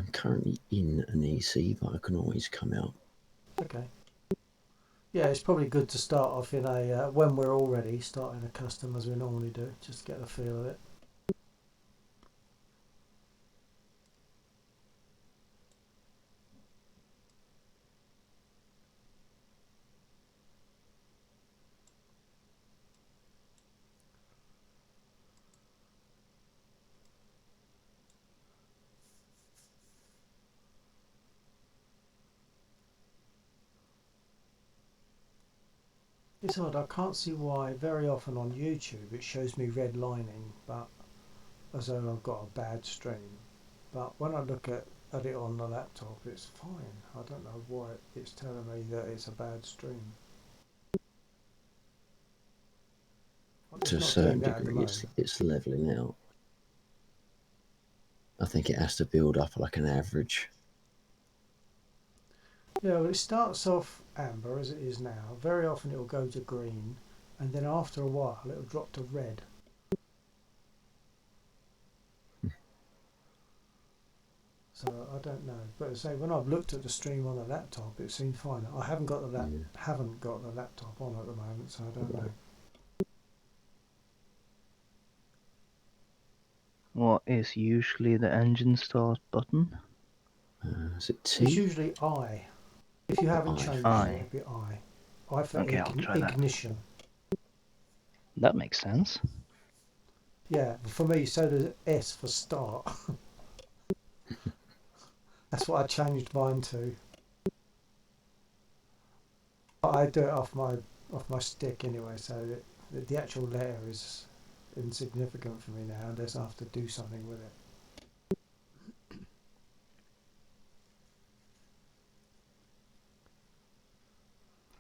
I'm currently in an EC, but I can always come out. Okay. Yeah, it's probably good to start off in a when we're all ready, starting a custom as we normally do, just to get the feel of it. It's odd, I can't see why very often on YouTube it shows me redlining, but as though I've got a bad stream. But when I look at it on the laptop, it's fine. I don't know why it's telling me that it's a bad stream. To It's a not doing certain that at the degree, moment. it's leveling out. I think it has to build up like an average. Yeah, well, it starts off amber as it is now. Very often it will go to green, and then after a while it will drop to red. So I don't know, but say when I've looked at the stream on the laptop, it seemed fine. I haven't got the Yeah. haven't got the laptop on at the moment, so I don't know. What is usually the engine start button? Is it It's T usually I. If you haven't or I? changed it, I. it'll be I. I for Okay, I'll try that. ignition. That makes sense. Yeah, for me, so does S for start. That's what I changed mine to. I do it off my stick anyway, so the actual letter is insignificant for me now unless I have to do something with it.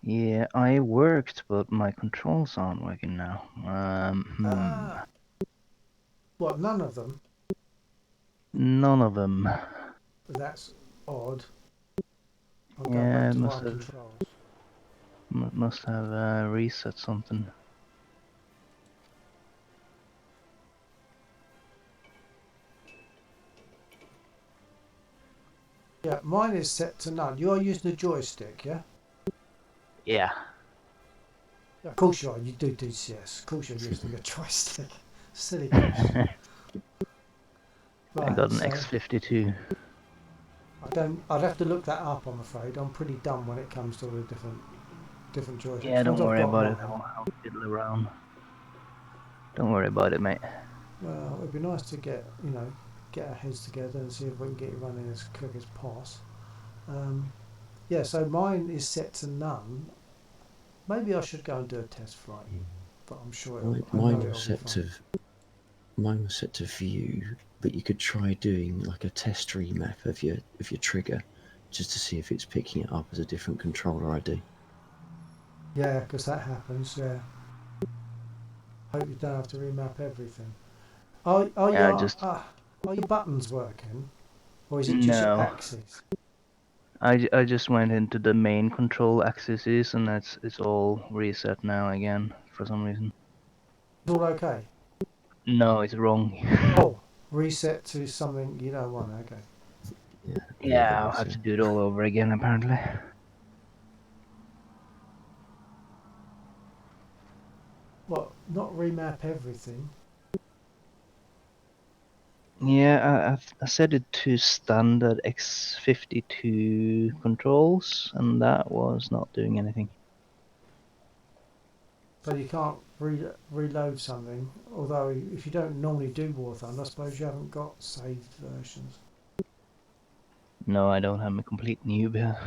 Yeah, I worked, but my controls aren't working now. What? None of them? None of them. That's odd. I'll go back Yeah, to my controls. must have reset something. Yeah, mine is set to none. You are using the joystick, yeah? Yeah. Yeah, of course you are. You do DCS. Of course you're using a joystick. Silly question. I Right, got an so X52. I don't. I'd have to look that up. I'm afraid. I'm pretty dumb when it comes to the different joysticks. Yeah, Once don't I've worry got about it. mine, I'll fiddle around. Don't worry about it, mate. well, it'd be nice to get our heads together and see if we can get it running as quick as possible. Yeah, so mine is set to none. Maybe I should go and do a test flight, but I'm sure I know Mine it'll was be set fine. to view, but you could try doing like a test remap of your trigger, just to see if it's picking it up as a different controller ID. Yeah, because that happens. Yeah. Hope you don't have to remap everything. Are Yeah, your are your buttons working, or is it just your no. axes? I just went into the main control axes and it's all reset now again for some reason. It's all okay. No, it's wrong. Oh, reset to something you don't want. Okay. Yeah, another Yeah, I'll have reset. to do it all over again apparently. Well, not remap everything. Yeah, I set it to standard X52 controls, and that was not doing anything. So you can't reload something. Although if you don't normally do Warthund, I suppose you haven't got saved versions. No, I don't have a complete noob here.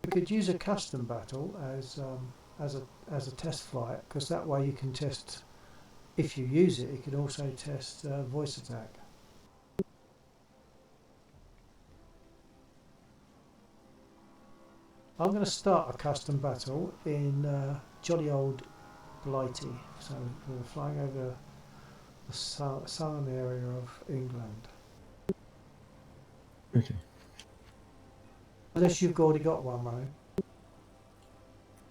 You could use a custom battle as a test flight, because that way you can test. If you use it, you can also test voice attack. I'm going to start a custom battle in jolly old Blighty. So we're flying over the southern area of England. Okay. Unless you've already got one, Mo.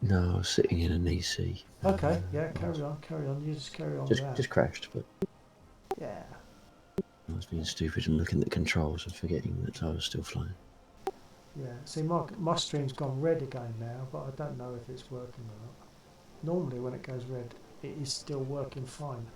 No, I was sitting in an EC. Okay, yeah, carry on. You just carry on with that. Just crashed, but Yeah. I was being stupid and looking at the controls and forgetting that I was still flying. Yeah. See, my stream's gone red again now, but I don't know if it's working or not. Normally, when it goes red, it is still working fine.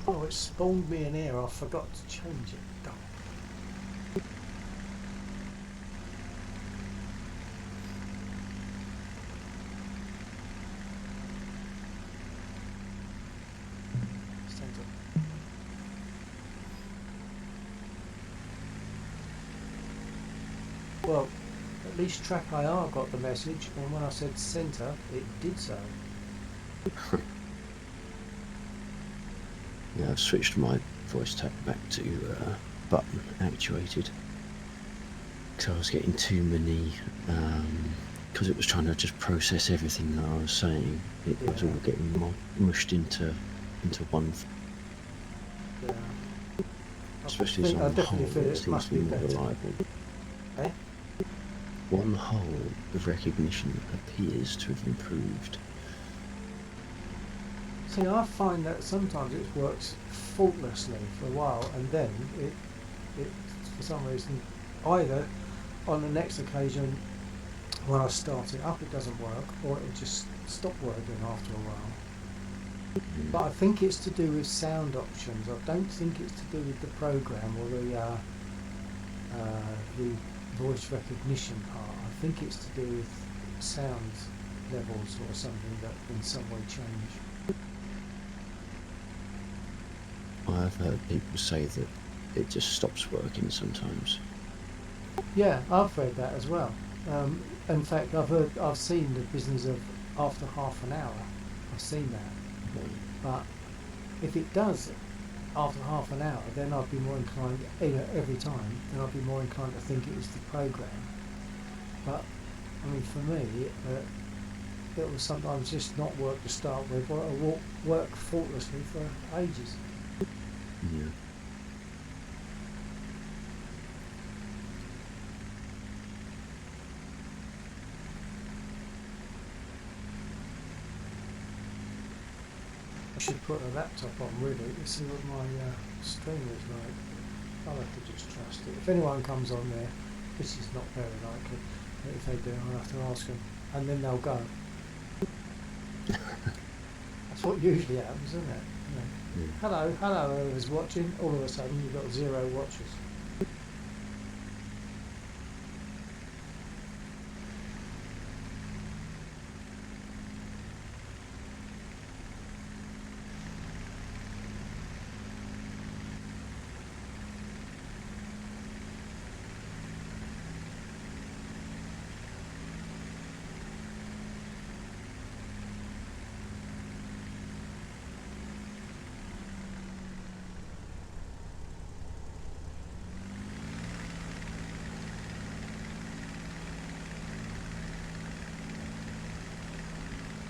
Oh, it spawned me an error. I forgot to change it. Damn. Center. Well, at least Track IR got the message, and when I said center, it did so. Yeah, I've switched my voice tag back to button actuated. Because I was getting too many, because it was trying to just process everything that I was saying. It was all getting mushed into one. Yeah. Especially as on the whole, it seems must to be be more better. reliable. Eh? One whole, the recognition appears to have improved. See, I find that sometimes it works faultlessly for a while, and then it for some reason, either on the next occasion when I start it up, it doesn't work, or it just stopped working after a while. But I think it's to do with sound options. I don't think it's to do with the program or the voice recognition part. I think it's to do with sound levels or something that in some way change. I've heard people say that it just stops working sometimes. Yeah, I've read that as well. In fact, I've seen the business of after half an hour. I've seen that. But if it does after half an hour, then I'd be more inclined, every time, then I'd be more inclined to think it was the program. But, I mean, for me, it will sometimes just not work to start with, or it will work faultlessly for ages. Yeah. I should put a laptop on really to see what my stream is like. I'll have to just trust it. If anyone comes on there, which is not very likely, but if they do, I'll have to ask them, and then they'll go. That's what usually happens, isn't it? You know, Yeah. hello, whoever's watching. All of a sudden, you've got 0 watchers.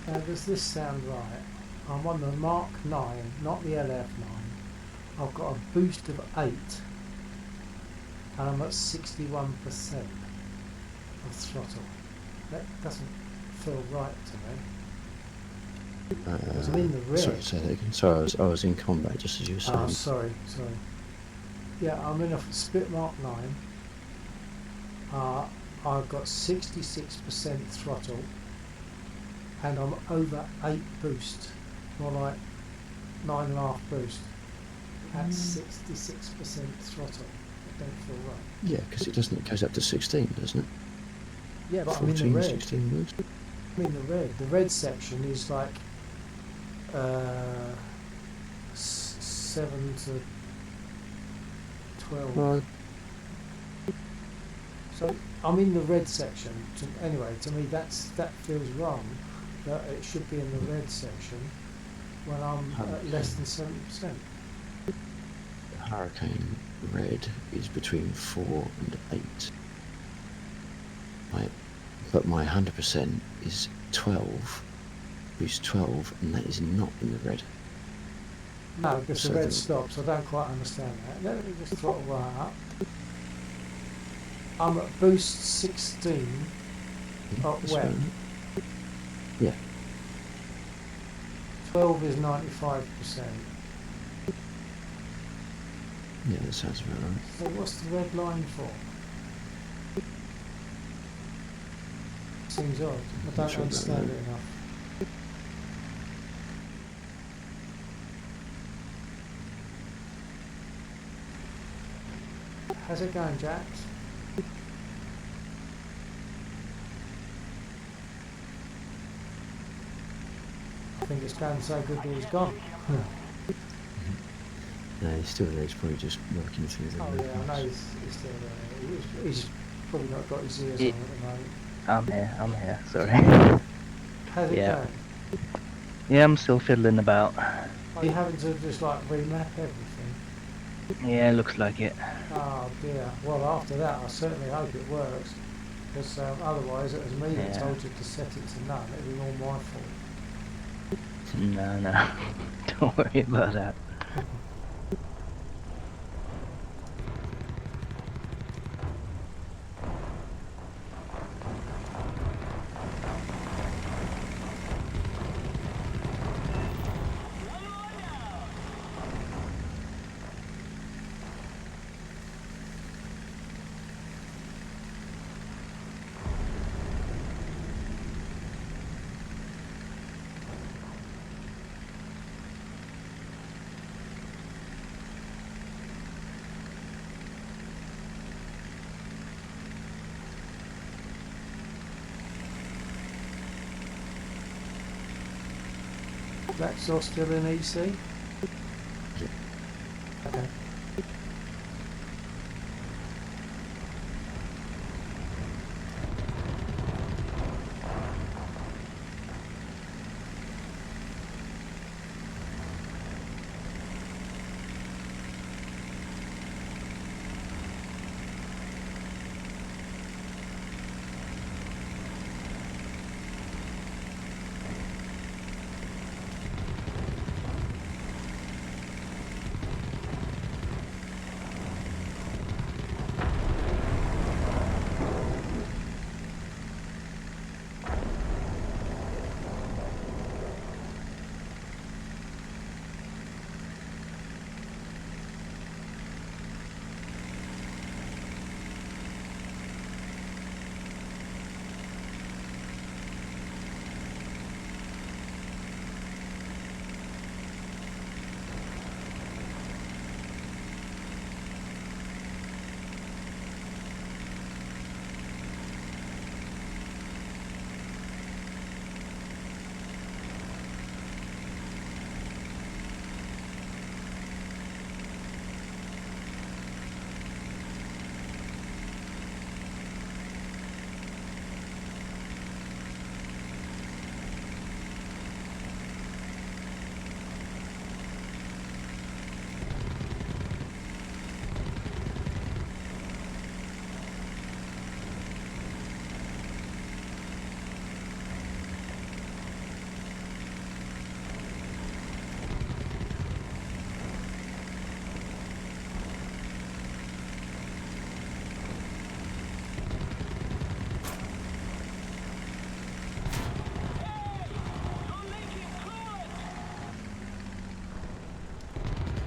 Now, does this sound right? I'm on the Mark 9, not the LF9. I've got a boost of 8, and I'm at 61% of throttle. That doesn't feel right to me. Because I'm in the red. Sorry, say that again. Sorry, I was in combat just as you were saying. Oh, sorry. Yeah, I'm in a split Mark 9. I've got 66% throttle, and I'm over 8 boost. More like 9.5 boost at 66% throttle. I don't feel right. Yeah, because it doesn't. It goes up to 16, doesn't it? Yeah, but I'm in the 14, red. 16 boost. I'm in the red. The red section is like 7 to 12. Well, So I'm in the red section. Anyway, to me that feels wrong. That it should be in the red section when I'm at less than 70%. Hurricane red is between 4 and 8. But my 100% is 12, boost 12, and that is not in the red. No, because So the red the- stops. I don't quite understand that. Let me just throttle right up. I'm at boost 16 at That's wet. fair enough. Yeah, 12 is 95%. yeah, that sounds about right. So what's the red line for? Seems odd. I Not don't sure about understand that. it enough. How's it going, Jax? I think it's going so good that he's gone. No, he's still there. He's probably just working through the Oh yeah, I know records. he's still there. He's probably not got his ears It- on at the moment. I'm here, sorry. How's it Yeah. going? Yeah, I'm still fiddling about. Are you having to just like remap everything? Yeah, looks like it. Oh dear. Well, after that, I certainly hope it works. Because otherwise, it was me that Yeah. told you to set it to none. It was all my fault. No, don't worry about that. That exhaust still in EC? Yeah. Okay.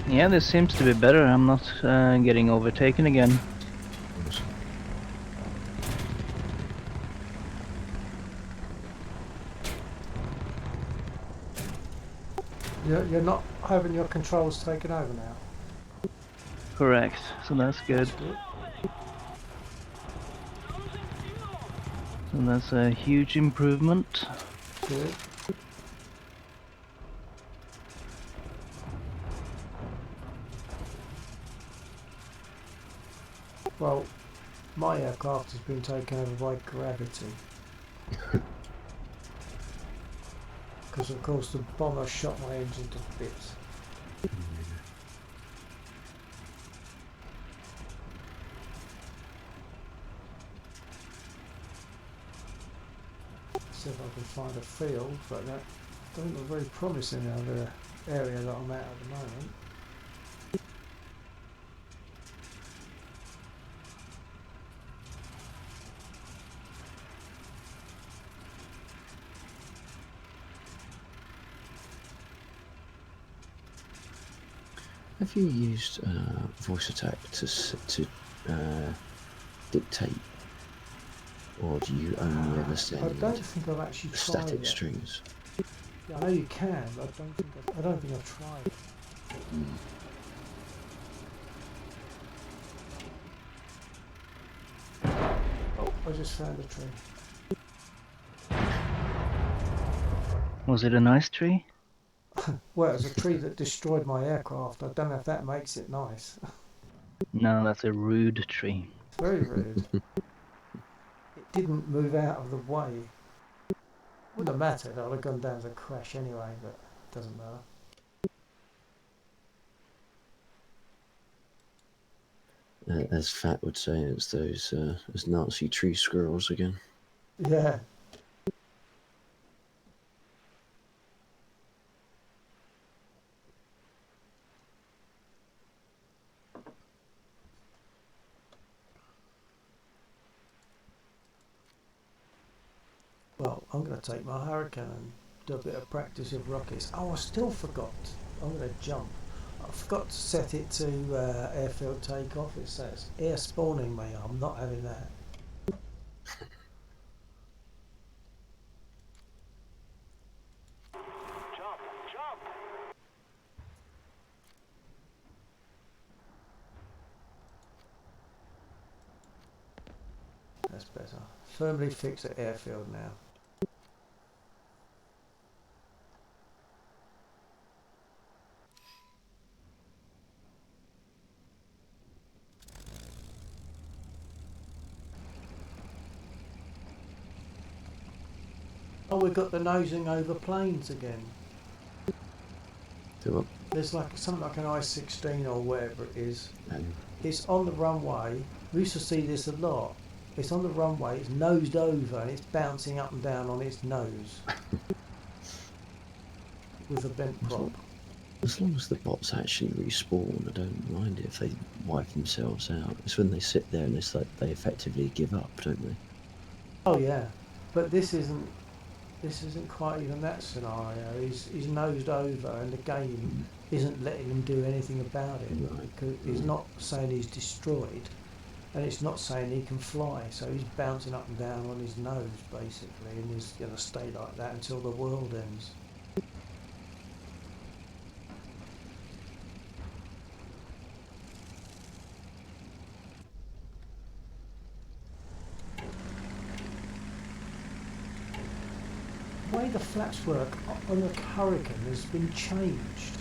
Yeah, this seems to be better. I'm not getting overtaken again. Awesome. You're not having your controls taken over now. Correct. So that's good. That's good. So that's a huge improvement. Good. Well, my aircraft has been taken over by gravity. Because of course the bomber shot my engine to bits. See if I can find a field, but that doesn't look very promising out of the area that I'm at the moment. Have you used voice attack to dictate, or do you only ever I send don't think I've actually the tried static it. strings? I know you can, but I don't think I've tried it. Oh, I just found a tree. Was it a nice tree? Well, it's a tree that destroyed my aircraft. I don't know if that makes it nice. No, that's a rude tree. It's very rude. It didn't move out of the way. Wouldn't have mattered. I'd have gone down as a crash anyway, but it doesn't matter. As Fat would say, it's those as Nazi tree squirrels again. Yeah. Well, I'm going to take my Hurricane and do a bit of practice of rockets. Oh, I still forgot. I'm going to jump. I forgot to set it to airfield takeoff. It says air spawning me. I'm not having that. That's better. Firmly fixed at airfield now. Oh, we've got the nosing over planes again. Do There's like something like an I-16 or whatever it is. it? It's on the runway. We used to see this a lot. It's on the runway, it's nosed over and it's bouncing up and down on its nose with a bent prop. As long as the bots actually respawn, I don't mind it if they wipe themselves out. It's when they sit there and it's like they effectively give up, don't they? Oh yeah, but this isn't quite even that scenario. He's nosed over and the game isn't letting him do anything about it. Right. Because it's not saying he's destroyed, and it's not saying he can fly. So he's bouncing up and down on his nose basically, and he's going to stay like that until the world ends. The way the flaps work on the Hurricane has been changed.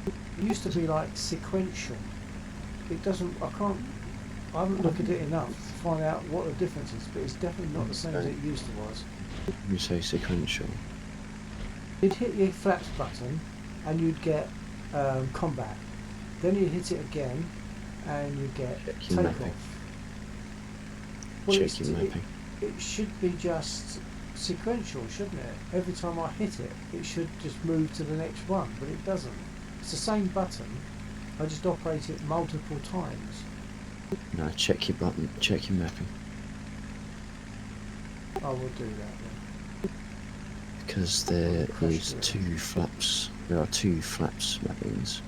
It used to be like sequential. It doesn't. I haven't looked at it enough to find out what the difference is, but it's definitely not the same as it used to was. You say sequential. You'd hit your flaps button and you'd get combat. Then you hit it again and you get Check your mapping. takeoff. Well, Check your mapping. it should be just sequential, shouldn't it? Every time I hit it, it should just move to the next one, but it doesn't. It's the same button. I just operate it multiple times. No, check your button. Check your mapping. I will do that then. Because there is two flaps. There are two flaps mappings.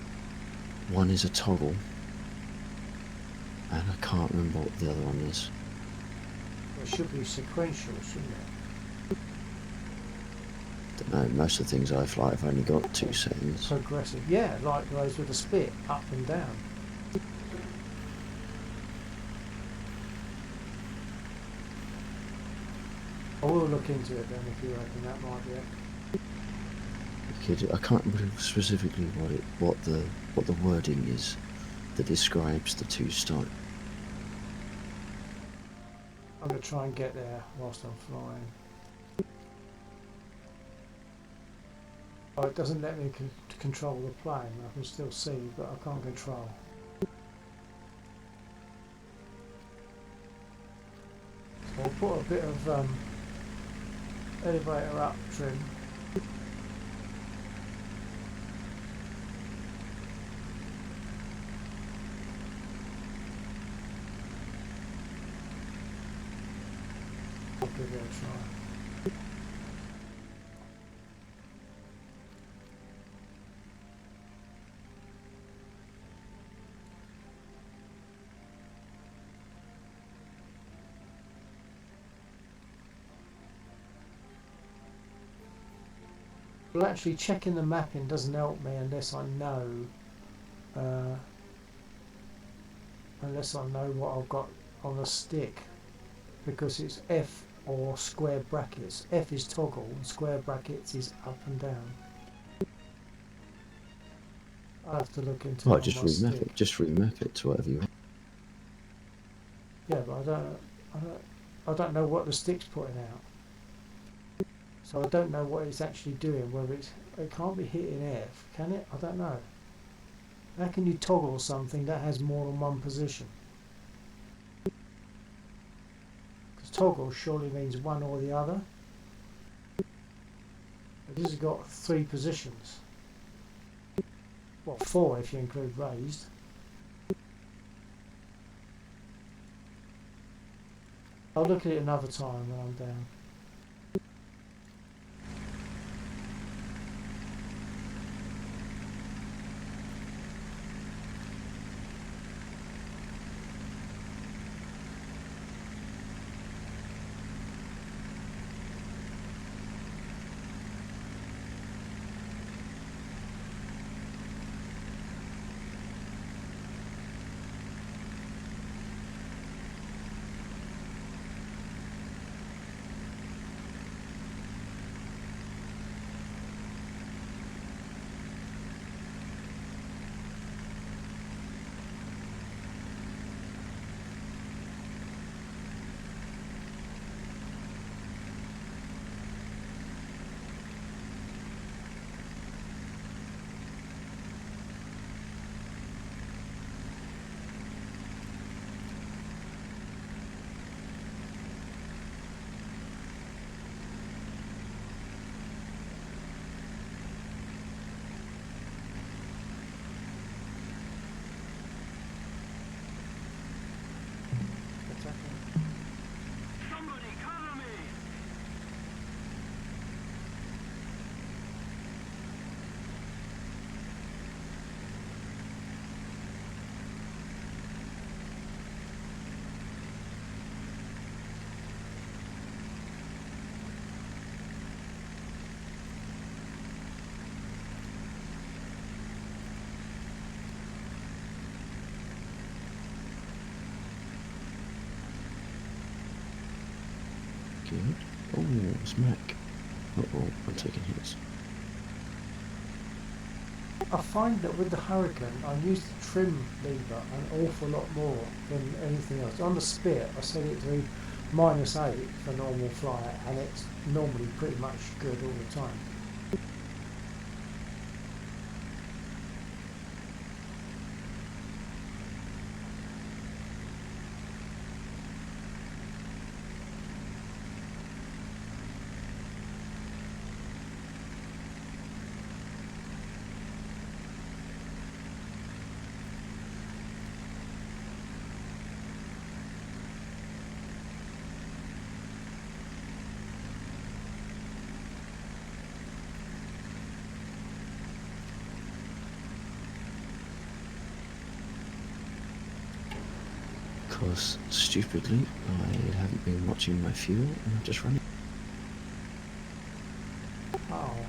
One is a toggle, and I can't remember what the other one is. It should be sequential, shouldn't it? Don't know, most of the things I fly have only got 2 settings. Progressive. Yeah, like those with the spit, up and down. I will look into it then if you reckon that might be it. I can't remember specifically what the wording is that describes the 2 styles. I'm going to try and get there whilst I'm flying. Oh, it doesn't let me control the plane. I can still see, but I can't control. So I'll put a bit of elevator up trim. I'll give it a try. Well, actually checking the mapping doesn't help me unless I know what I've got on the stick, because it's F or square brackets. F is toggle and square brackets is up and down. I have to look into it Right, on just my remap stick. it. Just remap it to whatever you want. Yeah, but I don't know what the stick's putting out. So I don't know what it's actually doing, whether it can't be hitting F, can it? I don't know. How can you toggle something that has more than one position? Because toggle surely means one or the other. But this has got 3 positions. Well, 4 if you include raised. I'll look at it another time when I'm down. Somebody cover me! Good. Oh, smack. Uh-oh, I'm taking hits. I find that with the Hurricane, I use the trim lever an awful lot more than anything else. On the spit, I set it to -8 for normal flight, and it's normally pretty much good all the time. Because, stupidly, I haven't been watching my fuel and I've just run it. Oh,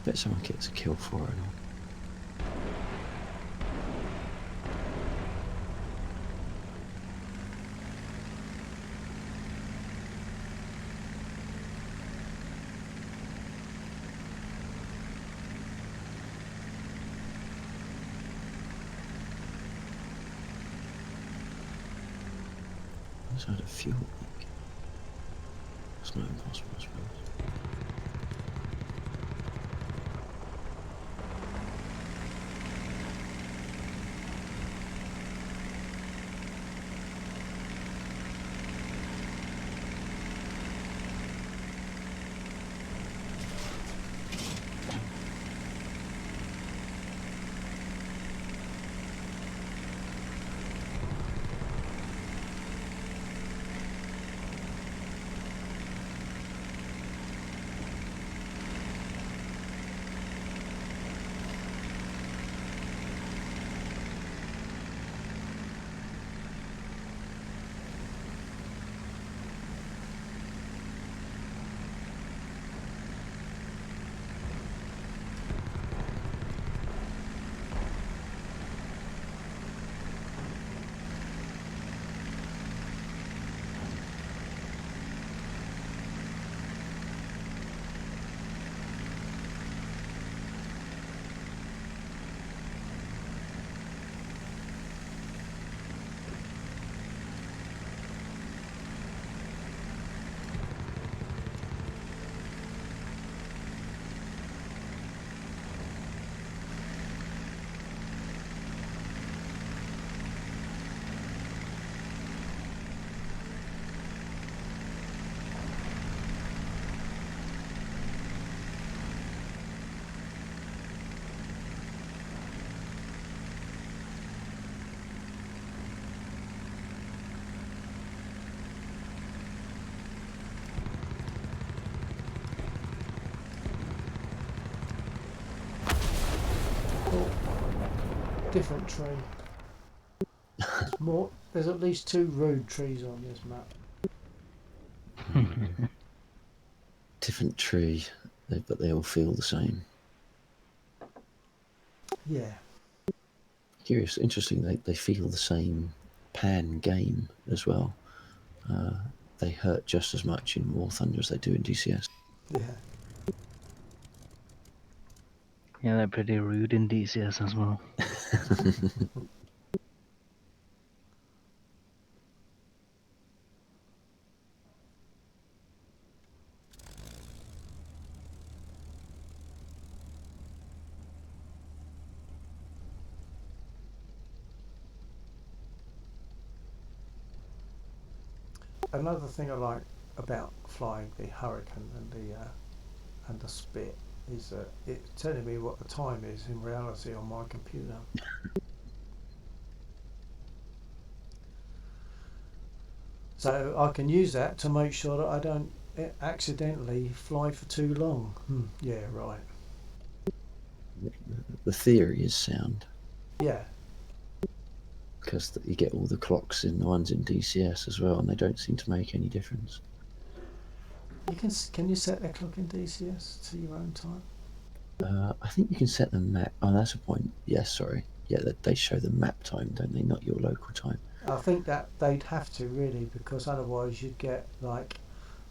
bet someone gets a kill for it. Had a fuel leak. It's not impossible, I suppose. Different tree. There's at least 2 rude trees on this map. Different tree, but they all feel the same. Yeah. Curious, interesting. They feel the same pan game as well. They hurt just as much in War Thunder as they do in DCS. Yeah. Yeah, they're pretty rude in DCS as well. Another thing I like about flying the Hurricane and the Spit is that it's telling me what the time is in reality on my computer. So I can use that to make sure that I don't accidentally fly for too long. Yeah, right. The theory is sound. Yeah. Because you get all the clocks in the ones in DCS as well, and they don't seem to make any difference. Can you set a clock in DCS to your own time? I think you can set the map. Oh, that's a point. Yes, sorry. Yeah, they show the map time, don't they? Not your local time. I think that they'd have to really, because otherwise you'd get like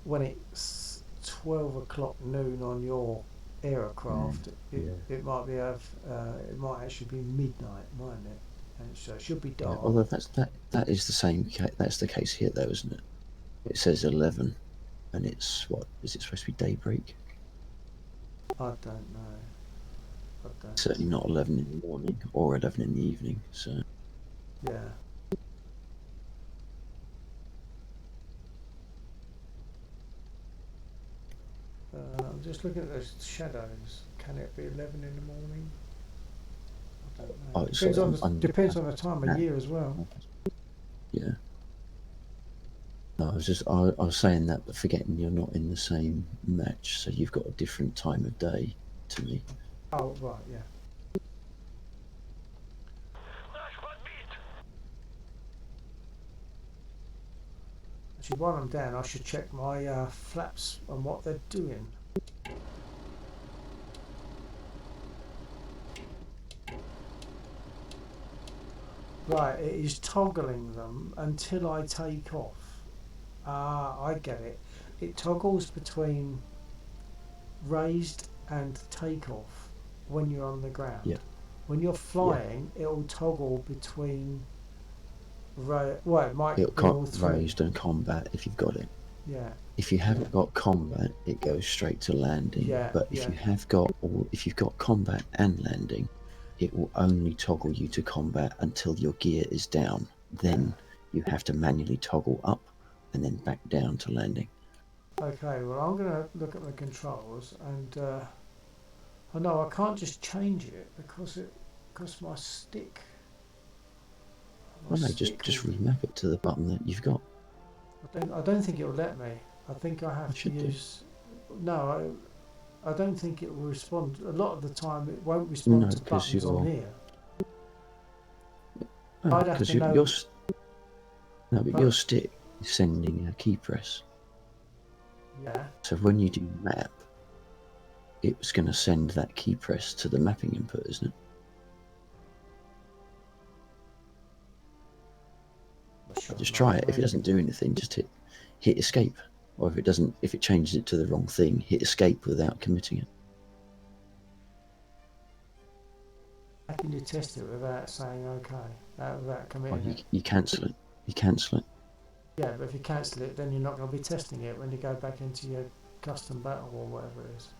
when it's 12 o'clock noon on your aircraft, it might be it might actually be midnight, mightn't it? And so it should be dark. Yeah, although that is the same. That's the case here, though, isn't it? It says 11, and it's what is it supposed to be daybreak? I don't know. Certainly not 11 in the morning or 11 in the evening. So yeah. I'm just looking at those shadows. Can it be 11 in the morning? I don't know. Depends on the time of year as well. Yeah. No, I was saying that, but forgetting you're not in the same match, so you've got a different time of day to me. Oh, right, yeah. Actually, while I'm down, I should check my flaps and what they're doing. Right, it is toggling them until I take off. Ah, I get it. It toggles between raised and takeoff when you're on the Yeah, ground. When you're yeah. flying, it will toggle between well, it might It'll be all three. raised and combat if you've got it. Yeah, If you yeah, haven't got combat, it goes straight to landing. yeah, But yeah. if you've got combat and landing, it will only toggle you to combat until your gear is down. Then you have to manually toggle up and then back down to landing. Okay, well, I'm going to look at the controls, and I know I can't just change it because my Well, no, stick just will. remap it to the button that you've got. I don't think it'll let me. I think I have It to should do. use. No, I don't think it will respond. A lot of the time, it won't No, respond to because buttons on you're here. oh, I'd have because to know. no, but your But stick is sending a key press. yeah, So when you do map, it was going to send that key press to the mapping input, isn't it? not sure. Just try Maybe, it. If it maybe. doesn't do anything, just hit escape. Or if it changes it to the wrong thing, hit escape without committing it. How can you test it without saying okay, without Or committing it? you cancel it. You cancel it. Yeah, but if you cancel it, then you're not going to be testing it when you go back into your custom battle or whatever it is.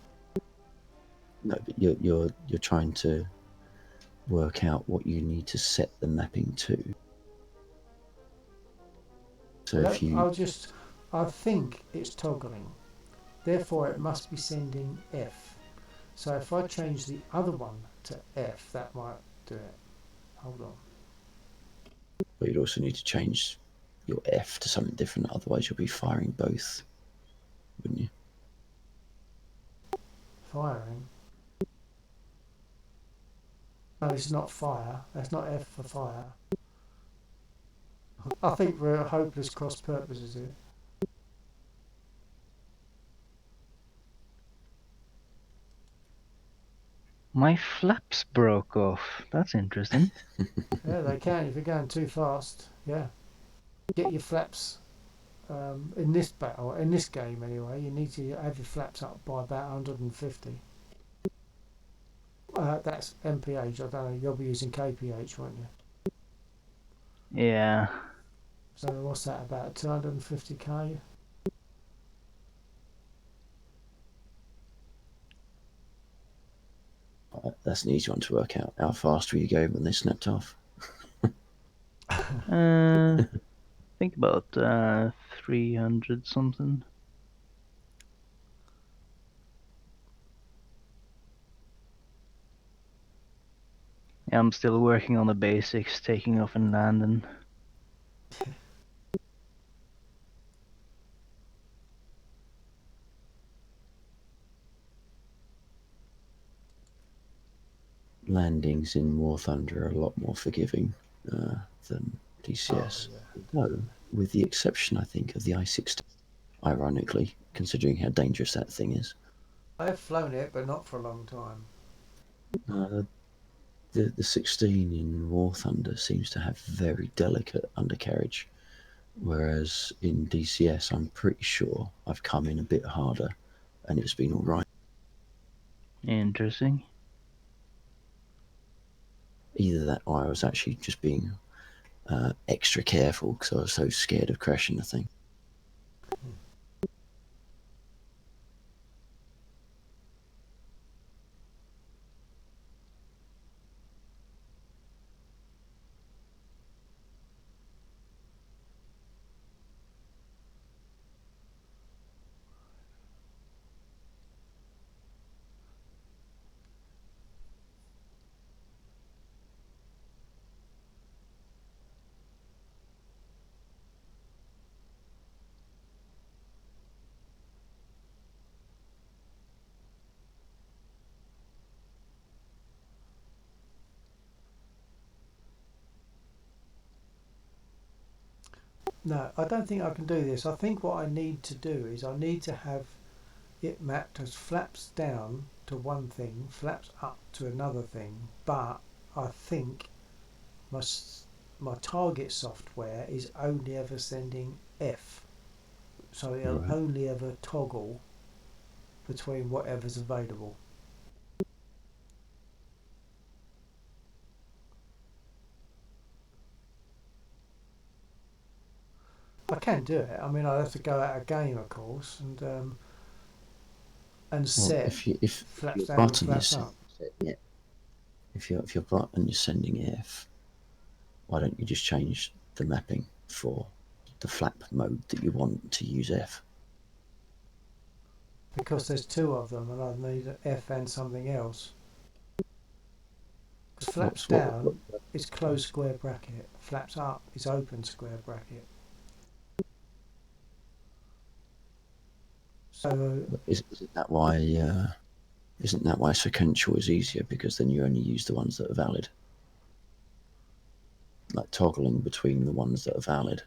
No, but you're trying to work out what you need to set the mapping to. So if you I think it's toggling. Therefore, it must be sending F. So if I change the other one to F, that might do it. Hold on. But you'd also need to change your F to something different. Otherwise, you'll be firing both, wouldn't you? Firing. No, it's not fire. That's not F for fire. I think we're at hopeless cross purposes here. My flaps broke off. That's interesting. Yeah, they can if you're going too fast. Yeah. Get your flaps in this battle, in this game anyway. You need to have your flaps up by about 150. That's MPH. I don't know. You'll be using KPH, won't you? Yeah. So what's that about 250k? That's an easy one to work out. How fast were you going when they snapped off? Think about 300 something. Yeah, I'm still working on the basics, taking off and landing. Landings in War Thunder are a lot more forgiving than Oh DCS. yeah. No, with the exception, I think, of the I-16. Ironically, considering how dangerous that thing is. I've flown it, but not for a long time. Uh, the 16 in War Thunder seems to have very delicate undercarriage, whereas in DCS, I'm pretty sure I've come in a bit harder, and it's been all right. Interesting. Either that, or I was actually just being extra careful because I was so scared of crashing the thing. No, I don't think I can do this. I think what I need to do is I need to have it mapped as flaps down to one thing, flaps up to another thing. But I think my my target software is only ever sending F, so it'll Right. only ever toggle between whatever's available. I can do it. I mean, I'd have to go out of game, of course, and Well, set if flaps your down and button is flaps up. setting it, if your button is sending F, why don't you just change the mapping for the flap mode that you want to use F? Because there's two of them, and I'd need an F and something else. Because flaps What's what down is closed square bracket. Flaps up is open square bracket. So isn't that why? Isn't that why sequential is easier? Because then you only use the ones that are valid. Like toggling between the ones that are valid.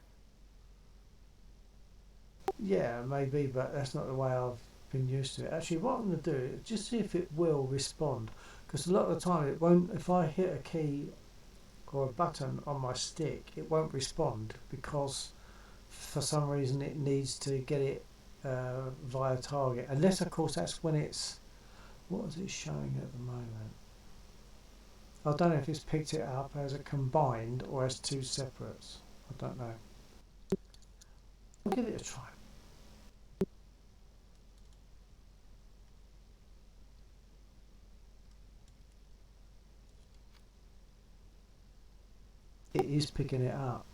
yeah, maybe, but that's not the way I've been used to it. Actually, what I'm going to do is just see if it will respond. Because a lot of the time it won't. If I hit a key or a button on my stick, it won't respond because for some reason it needs to get it via target. Unless, of course, that's when it's. What is it showing at the moment? I don't know if it's picked it up as a combined or as two separates. I don't know. I'll give it a try. It is picking it up.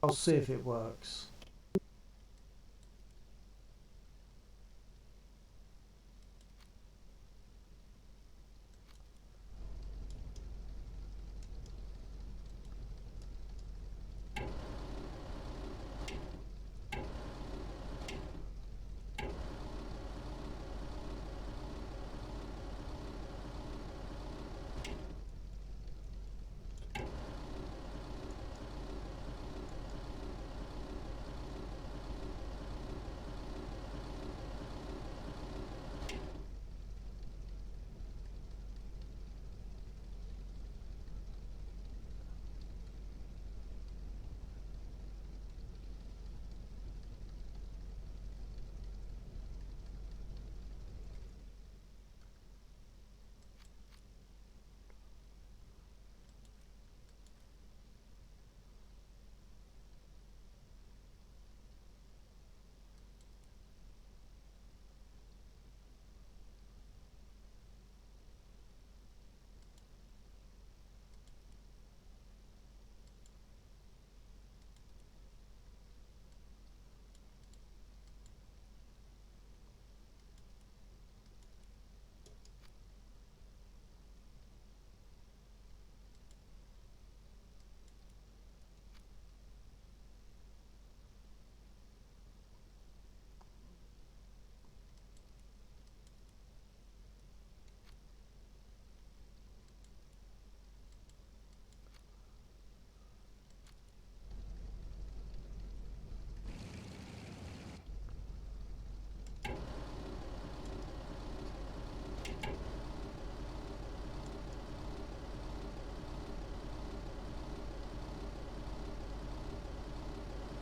I'll see if it works.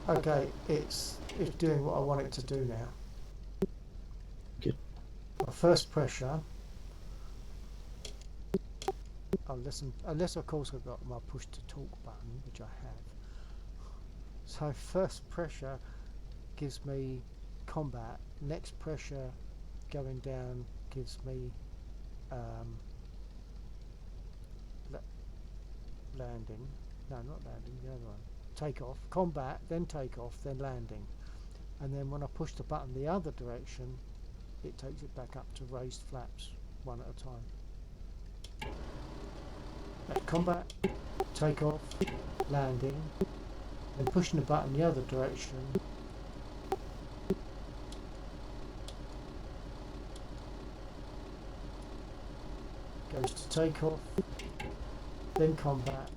Okay, it's doing what I want it to do now. Good. My first pressure, unless of course I've got my push to talk button, which I have. So first pressure gives me combat. Next pressure going down gives me um, landing. No, not landing. The other one. Take off. Combat, then take off, then landing. And then when I push the button the other direction, it takes it back up to raised flaps one at a time. Combat, take off, landing, then pushing the button the other direction. Goes to take off, then combat,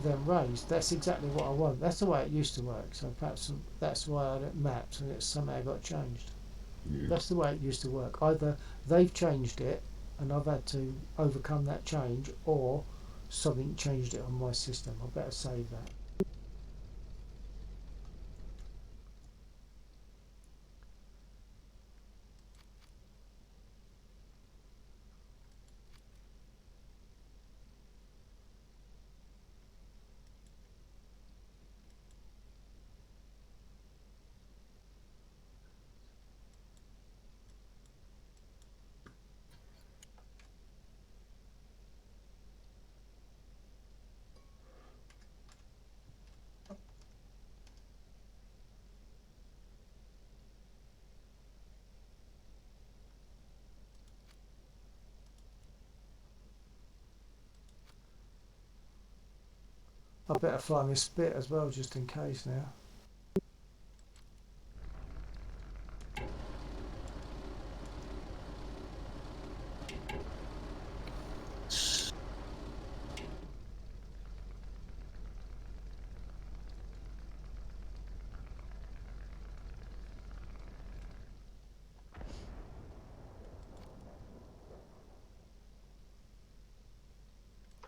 then raised. That's exactly what I want. That's the way it used to work. So perhaps that's why it maps and it's somehow got changed. That's the way it used to work. Either they've changed it and I've had to overcome that change, or something changed it on my system. I better save that. I better fly my spit as well, just in case now.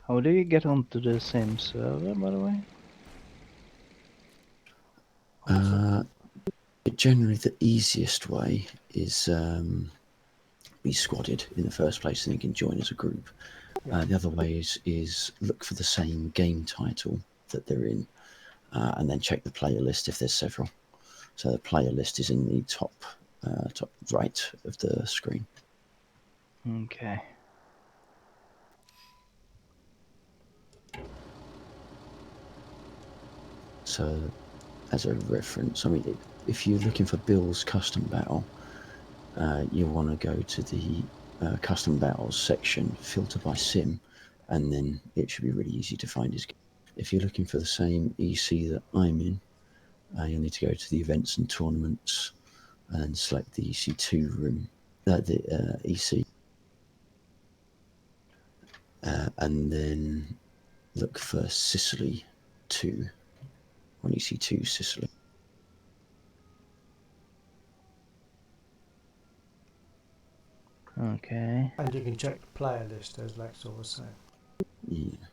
How do you get onto the same server, by the way? Generally, the easiest way is be squadded in the first place, and you can join as a group. Yeah. The other way is look for the same game title that they're in, and then check the player list if there's several. So the player list is in the top right of the screen. Okay. So, as a reference, I mean, if you're looking for Bill's custom battle, you'll want to go to the custom battles section, filter by sim, and then it should be really easy to find his game. If you're looking for the same EC that I'm in, you'll need to go to the events and tournaments and select the EC2 room, the EC, and then look for Sicily 2 on EC2 Sicily. Okay. And you can check the player list, as Lex was saying. Yeah.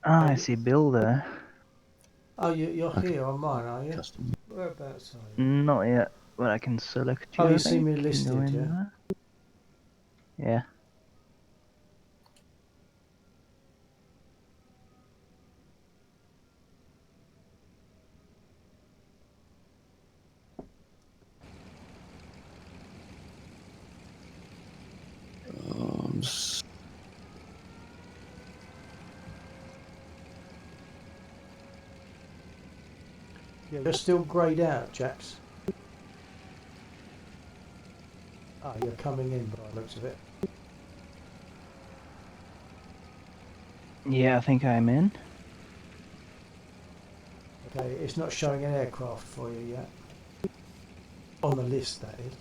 Ah, I see Bill there. Oh, you're Okay. here on mine, are you? Custom. Whereabouts are you? Not yet, but I can select you. Oh, I you see think. me Can listed, go in yeah? there. Yeah. S- Yeah, you're still greyed out, chaps. Ah, you're coming in by the looks of it. Yeah, I think I'm in. Okay, it's not showing an aircraft for you yet. On the list, that is.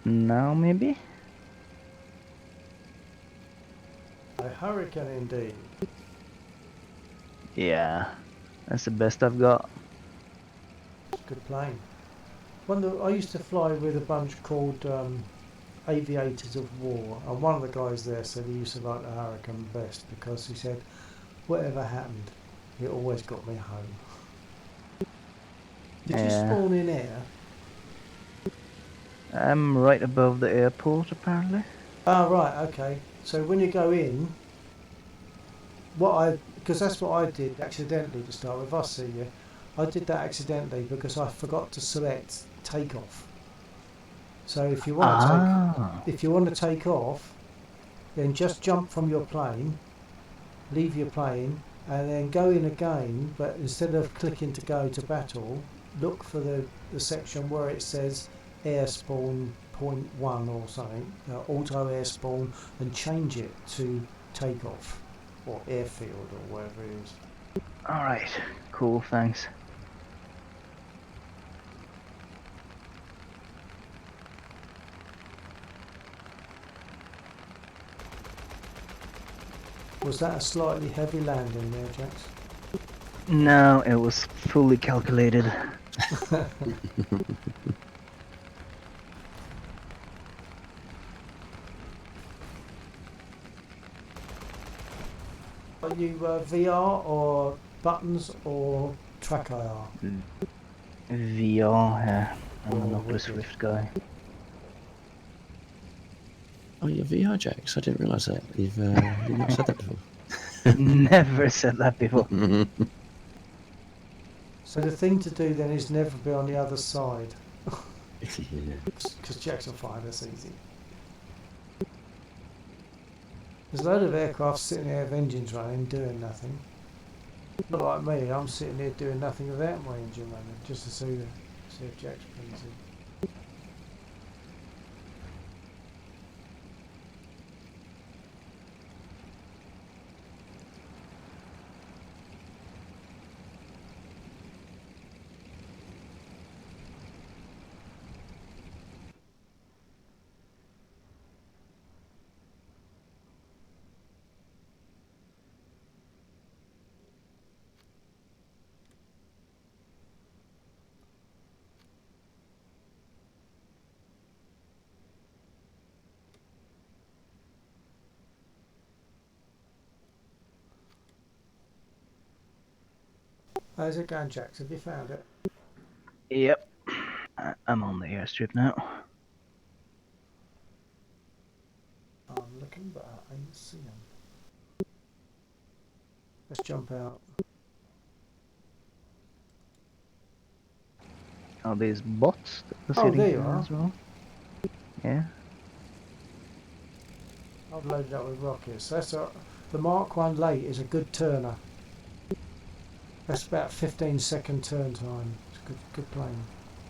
Now maybe. A Hurricane indeed. Yeah, that's the best I've got. Good plane. One that I used to fly with a bunch called Aviators of War, and one of the guys there said he used to like the Hurricane best because he said whatever happened, it always got me home. Did you Yeah. spawn in air? I'm right above the airport, apparently. Ah, right, okay. So when you go in, because that's what I did accidentally to start with. I see you. I did that accidentally because I forgot to select takeoff. So Ah. if you want to take off, then just jump from your plane, leave your plane, and then go in again. But instead of clicking to go to battle, look for the section where it says air spawn point one or something, auto air spawn, and change it to takeoff or airfield or whatever it is. Alright. Cool, thanks. Was that a slightly heavy landing there, Jax? No, it was fully calculated. Are you VR or buttons or track IR? VR, yeah. I'm an Oh, Oculus wicked. Rift guy. Oh, you're VR Jacks. I didn't realise that. You've not said that before. Never said that before. So the thing to do then is never be on the other side, Yeah. because Jax will find us easy. There's a load of aircraft sitting there with engines running, doing nothing. Not like me, I'm sitting here doing nothing without my engine running, just to see if Jax brings in. How's it going, Jax? Have you found it? Yep. I'm on the airstrip now. I'm looking, but I ain't seeing them. Let's jump out. Are these bots that are Oh, sitting there you here are. as well? Yeah. I've loaded up with rockets. The Mark 1 late is a good turner. That's about 15-second turn time. It's a good plane.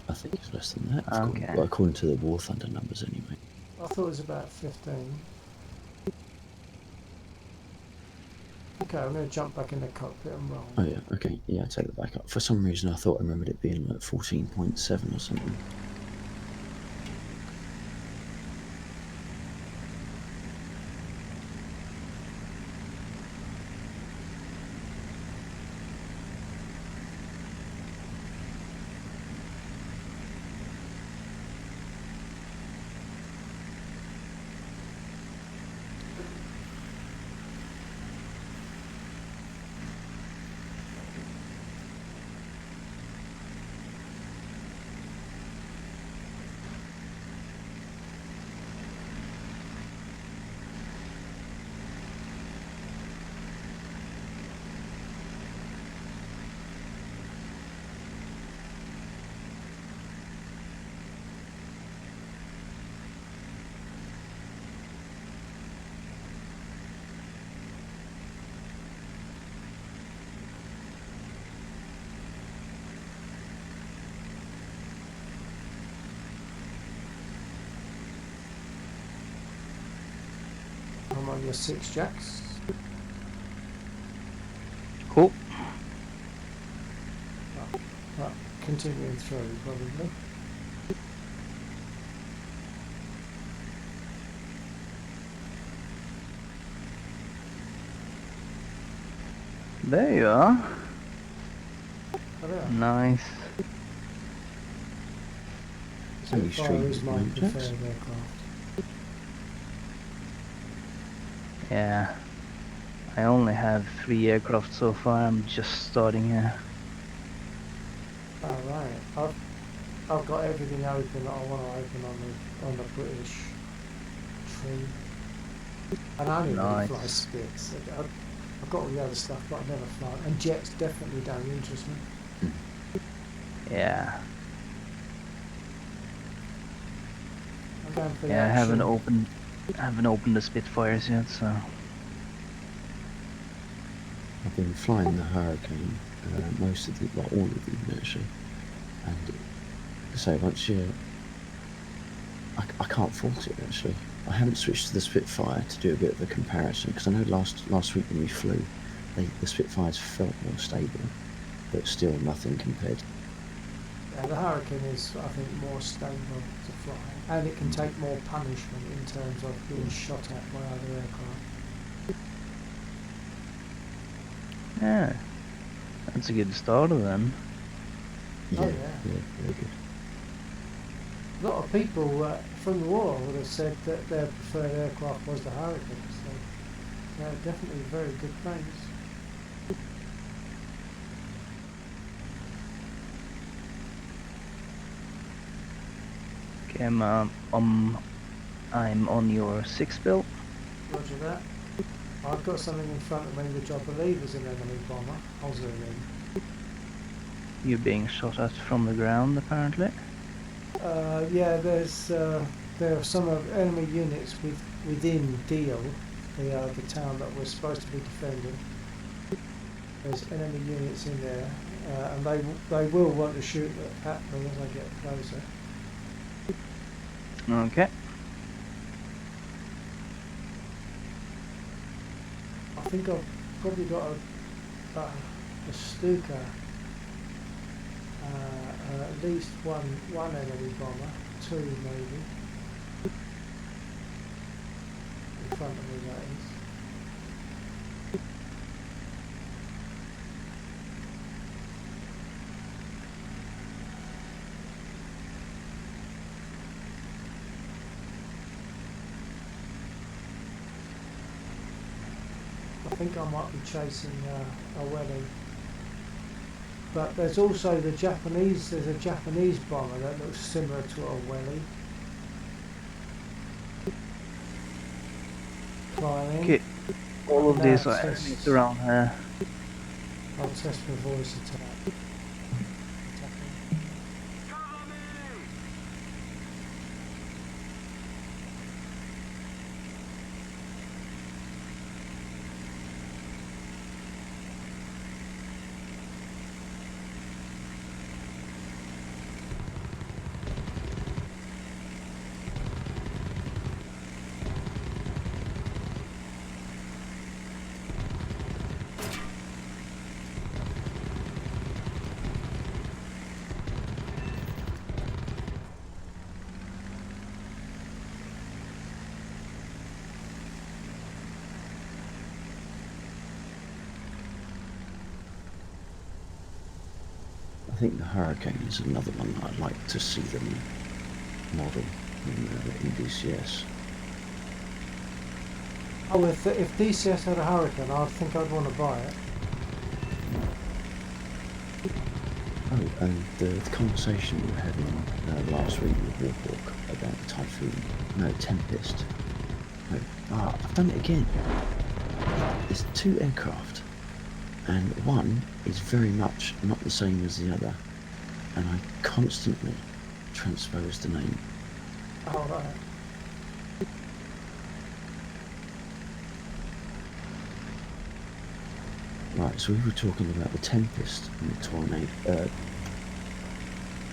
I think it's less than that. Okay. Well, according to the War Thunder numbers, anyway. I thought it was about 15. Okay, I'm going to jump back in the cockpit and roll. Oh yeah. Okay. Yeah, I take that back up. For some reason, I thought I remembered it being like 14.7 or something. I'm on your 6 Jacks. Cool. Right, continuing through, probably. There you are. Oh, there. Nice. Only Spitfire stream is my movement, preferred Jax. aircraft. Yeah. I only have 3 aircraft so far. I'm just starting here. Oh, right. I've got everything open that I want to open on the British tree. And I only really Nice. fly Spits. I've got all the other stuff, but I never fly. And jets definitely don't interest me. Yeah. I'm going for the Yeah, I haven't action. opened the Spitfires yet, so. I've been flying the Hurricane, most of the, well, all of them actually. And so once you, I can't fault it actually. I haven't switched to the Spitfire to do a bit of a comparison because I know last week when we flew, the Spitfires felt more stable, but still nothing compared. Yeah, the Hurricane is, I think, more stable to fly, and it can take more punishment in terms of being shot at by other aircraft. Yeah, that's a good starter then. Yeah, Oh, yeah, yeah. very good. A lot of people from the war would have said that their preferred aircraft was the Hurricane, so they're definitely very good planes. Okay, I'm on your 6 Bill. Roger that. I've got something in front of me which I believe is an enemy bomber. I'll zoom in. You're being shot at from the ground, apparently. Yeah, there are some enemy units within Deal, the town that we're supposed to be defending. There's enemy units in there, and they will want to shoot at me as I get closer. Okay. I think I've probably got a Stuka, at least one enemy bomber, two maybe, in front of me that is. I think I might be chasing a Welly. But there's also there's a Japanese bomber that looks similar to a Welly. Flying. Okay. All of Now these are test- enemies around here. I'll test for voice attack. I think the Hurricane is another one that I'd like to see them model in DCS. Oh, if DCS had a Hurricane, I think I'd want to buy it. Oh, and the conversation we were having last week with Warhawk about the Typhoon, no, Tempest. No, I've done it again. It's two aircraft, and one is very much not the same as the other, and I constantly transpose the name. Oh, right. Right, so we were talking about the Tempest and the Tornado,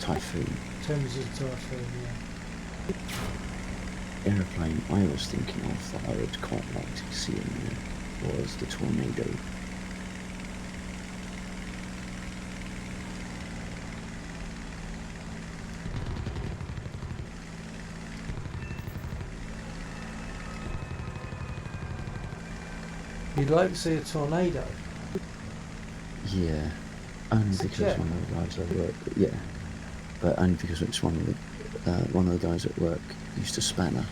Typhoon. Thames is Typhoon, yeah. Aeroplane I was thinking of that I would quite like to see in there was the Tornado. You'd like to see a Tornado? Yeah, only It's a because jet. one of the guys at work. Yeah, but only because it's one of the guys at work used to spanner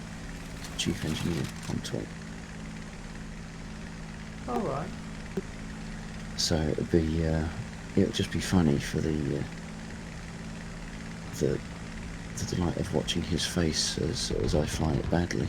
chief engineer on top. All right. So it would just be funny for the delight of watching his face as I fly it badly.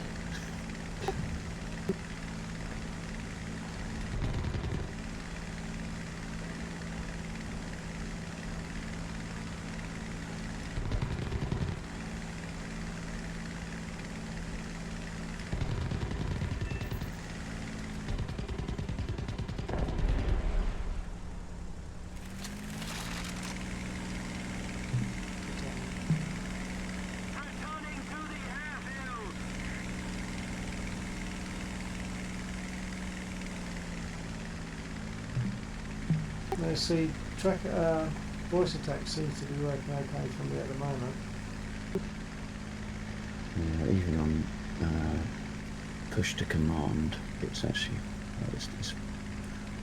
Let's see. Voice attack seems to be working okay for me at the moment. Even on push to command, it's actually it's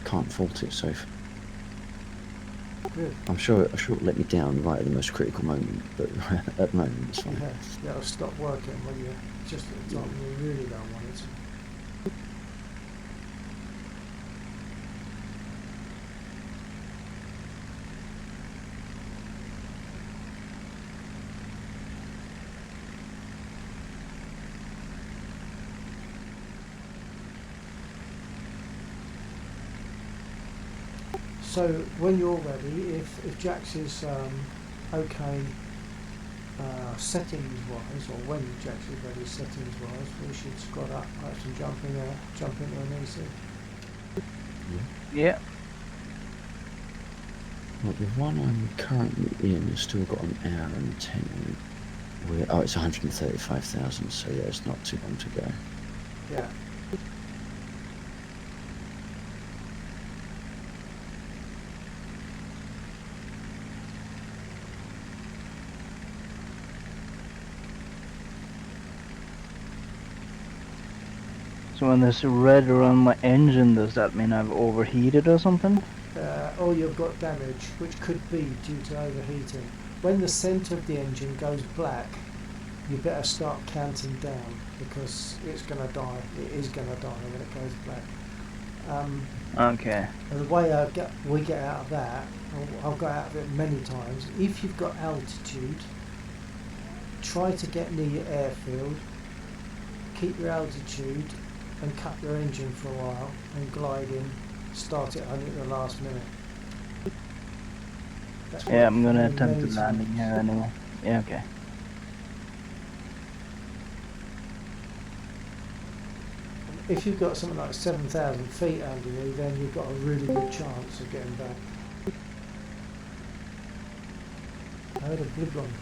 can't fault it, so Good. I'm sure it'll let me down right at the most critical moment, but at the moment it's fine. Yeah, it'll stop working when you're just at the time you really don't want it to. So when you're ready, if Jax is okay settings wise, or when Jax is ready settings wise, we should squad up, perhaps and jump into an EC. Yeah. Well, the one I'm currently in has still got an hour and 10 on it. Oh, it's 135,000, so yeah, it's not too long to go. Yeah. So when there's red around my engine, does that mean I've overheated or something? Or you've got damage, which could be due to overheating. When the centre of the engine goes black, you better start counting down because it's going to die. It is going to die when it goes black. Okay. And the way we get out of that, I've got out of it many times. If you've got altitude, try to get near your airfield, keep your altitude, and cut your engine for a while, and glide in. Start it only at the last minute. That's Yeah, I'm gonna many, attempt many the landing times. here anyway. Yeah, okay. If you've got something like 7,000 feet under you, then you've got a really good chance of getting back. I heard a blip on.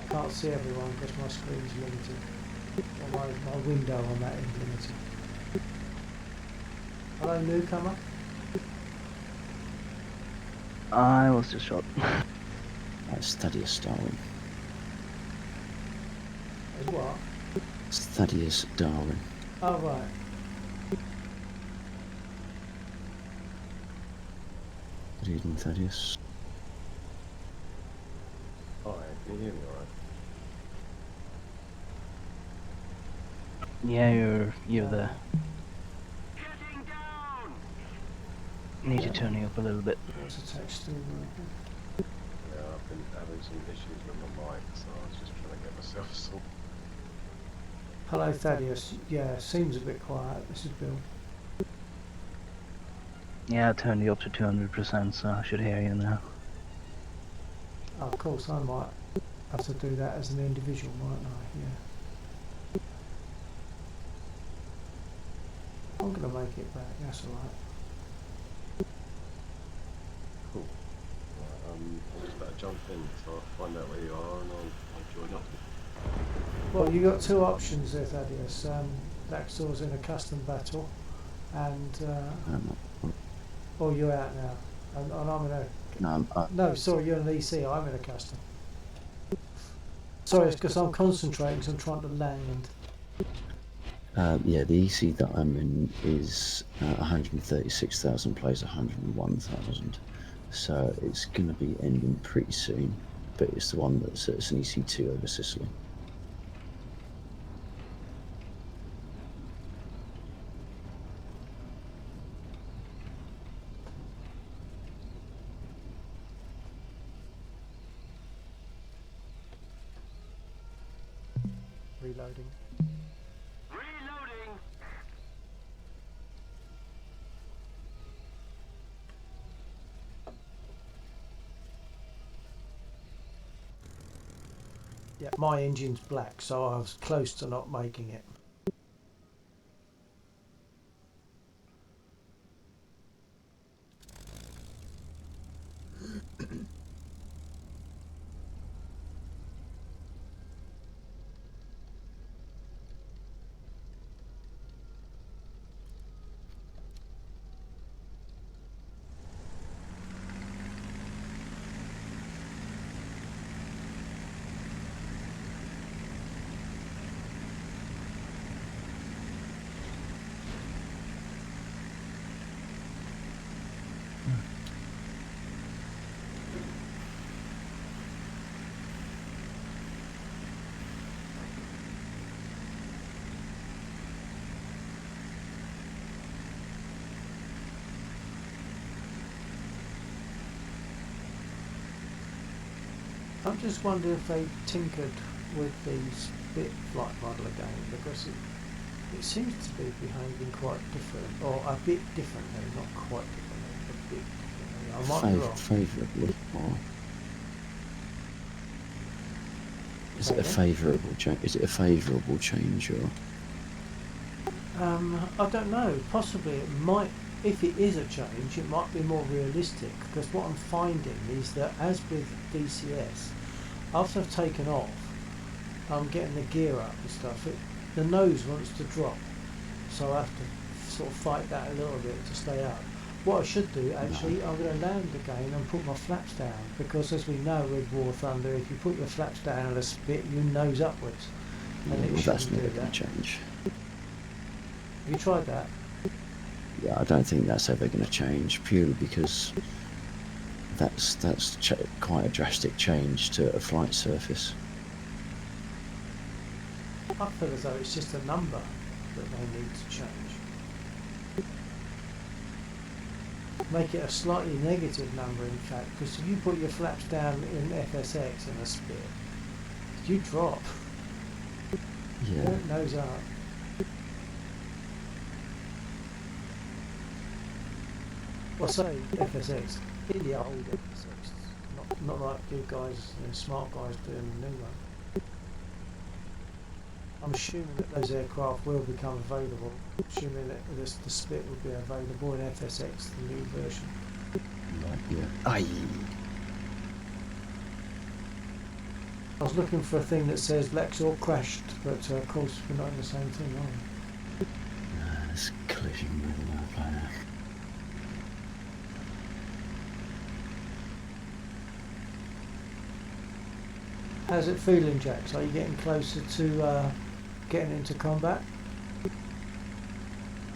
I can't see everyone because my screen's limited. Or my window on that is limited. Hello, newcomer. I was just shot. That's Thaddeus Darwin. As what? It's Thaddeus Darwin. Oh, right. Good evening, Thaddeus. Hi, can you hear me alright? Yeah, you're there. Need to turn you up a little bit. What's the text still working? Yeah, I've been having some issues with my mic, so I was just trying to get myself sorted. Hello, Thaddeus. Yeah, seems a bit quiet. This is Bill. Yeah, I turned you up to 200%, so I should hear you now. Oh, of course, I might have to do that as an individual, mightn't I? Yeah. I'm going to make it back. That's all right. Cool. Right, I'll just better jump in, so I'll find out where you are and I'll join up. Well, you've got two options there, Thaddeus. Daxor's in a custom battle, and oh, you're out now, and I'm in a. No, sorry, you're in an EC. I'm in a custom. Sorry, it's because I'm concentrating. Cause I'm trying to land. Yeah, the EC that I'm in is 136,000 plays 101,000. So it's going to be ending pretty soon. But it's the one that's it's an EC2 over Sicily. Reloading. Reloading. Yeah, my engine's black, so I was close to not making it. I'm just wondering if they tinkered with the spit flight model again, because it seems to be behaving quite different, or a bit differently, not quite differently, a bit differently. I might be wrong. Favourably, or is Say it a again? favourable change? Is it a favourable change, or I don't know. Possibly it might. If it is a change, it might be more realistic. Because what I'm finding is that, as with DCS, after I've taken off, I'm getting the gear up and stuff. The nose wants to drop, so I have to sort of fight that a little bit to stay up. What I should do, actually, I'm going to land again and put my flaps down, because as we know with War Thunder, if you put your flaps down at a spit, you nose upwards, and it well, that's shouldn't never do going that. to change. Have you tried that? Yeah, I don't think that's ever going to change, purely because that's quite a drastic change to a flight surface. I feel as though it's just a number that they need to change. Make it a slightly negative number, in fact, because if you put your flaps down in FSX in a spit, you drop. You Yeah, don't nose up. Well, say FSX, in the old FSX, not like you guys, smart guys doing the new one. I'm assuming that those aircraft will become available, assuming that the split will be available in FSX, the new version. right, yeah. Aye. I was looking for a thing that says Lexor crashed, but of course we're not in the same thing, are we? There's collision with another player. How's it feeling, Jax? Are you getting closer to getting into combat?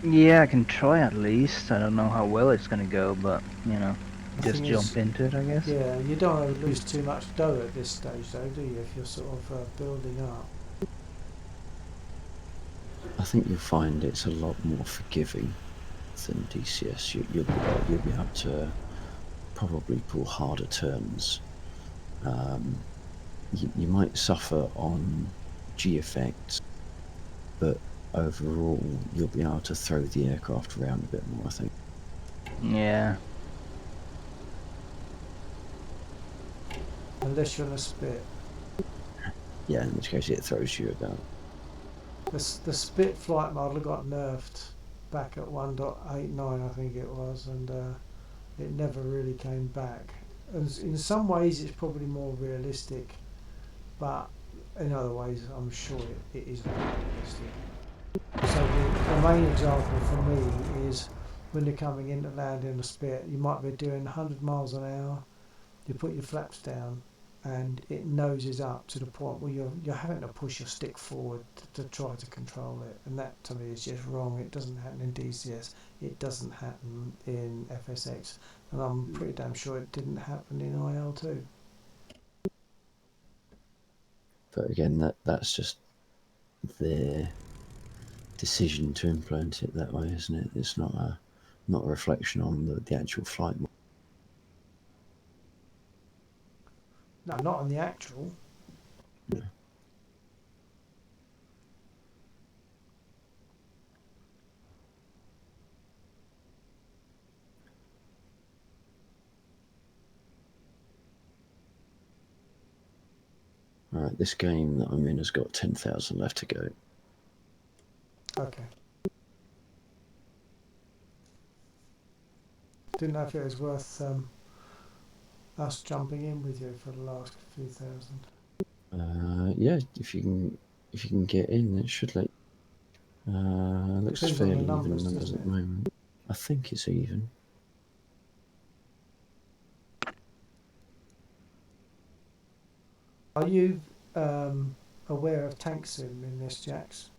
Yeah, I can try at least. I don't know how well it's gonna go, but you know, The just thing is, jump into it, I guess. yeah, you don't want to lose too much dough at this stage, though, do you? If you're sort of building up. I think you'll find it's a lot more forgiving than DCS. You'll be able to probably pull harder turns. You might suffer on G effects, but overall you'll be able to throw the aircraft around a bit more, I think. Yeah. Unless you're in a spit. Yeah, in which case it throws you about. The spit flight model got nerfed back at 1.89, I think it was, and it never really came back. And in some ways it's probably more realistic, but in other ways I'm sure it isn't realistic. So the main example for me is when you're coming in to land in a spit, you might be doing 100 miles an hour, you put your flaps down and it noses up to the point where you're having to push your stick forward to try to control it, and that to me is just wrong. It doesn't happen in DCS, it doesn't happen in FSX, and I'm pretty damn sure it didn't happen in IL2. But again, that's just their decision to implement it that way, isn't it? It's not a reflection on the actual flight. No, not on the actual. Yeah. All right, this game that I'm in has got 10,000 left to go. Okay. Didn't know if it was worth us jumping in with you for the last few thousand. Yeah, if you can get in, it should let. Looks Depends on the fairly numbers, even numbers doesn't at it? the moment. I think it's even. Are you aware of tank sim in this, Jax?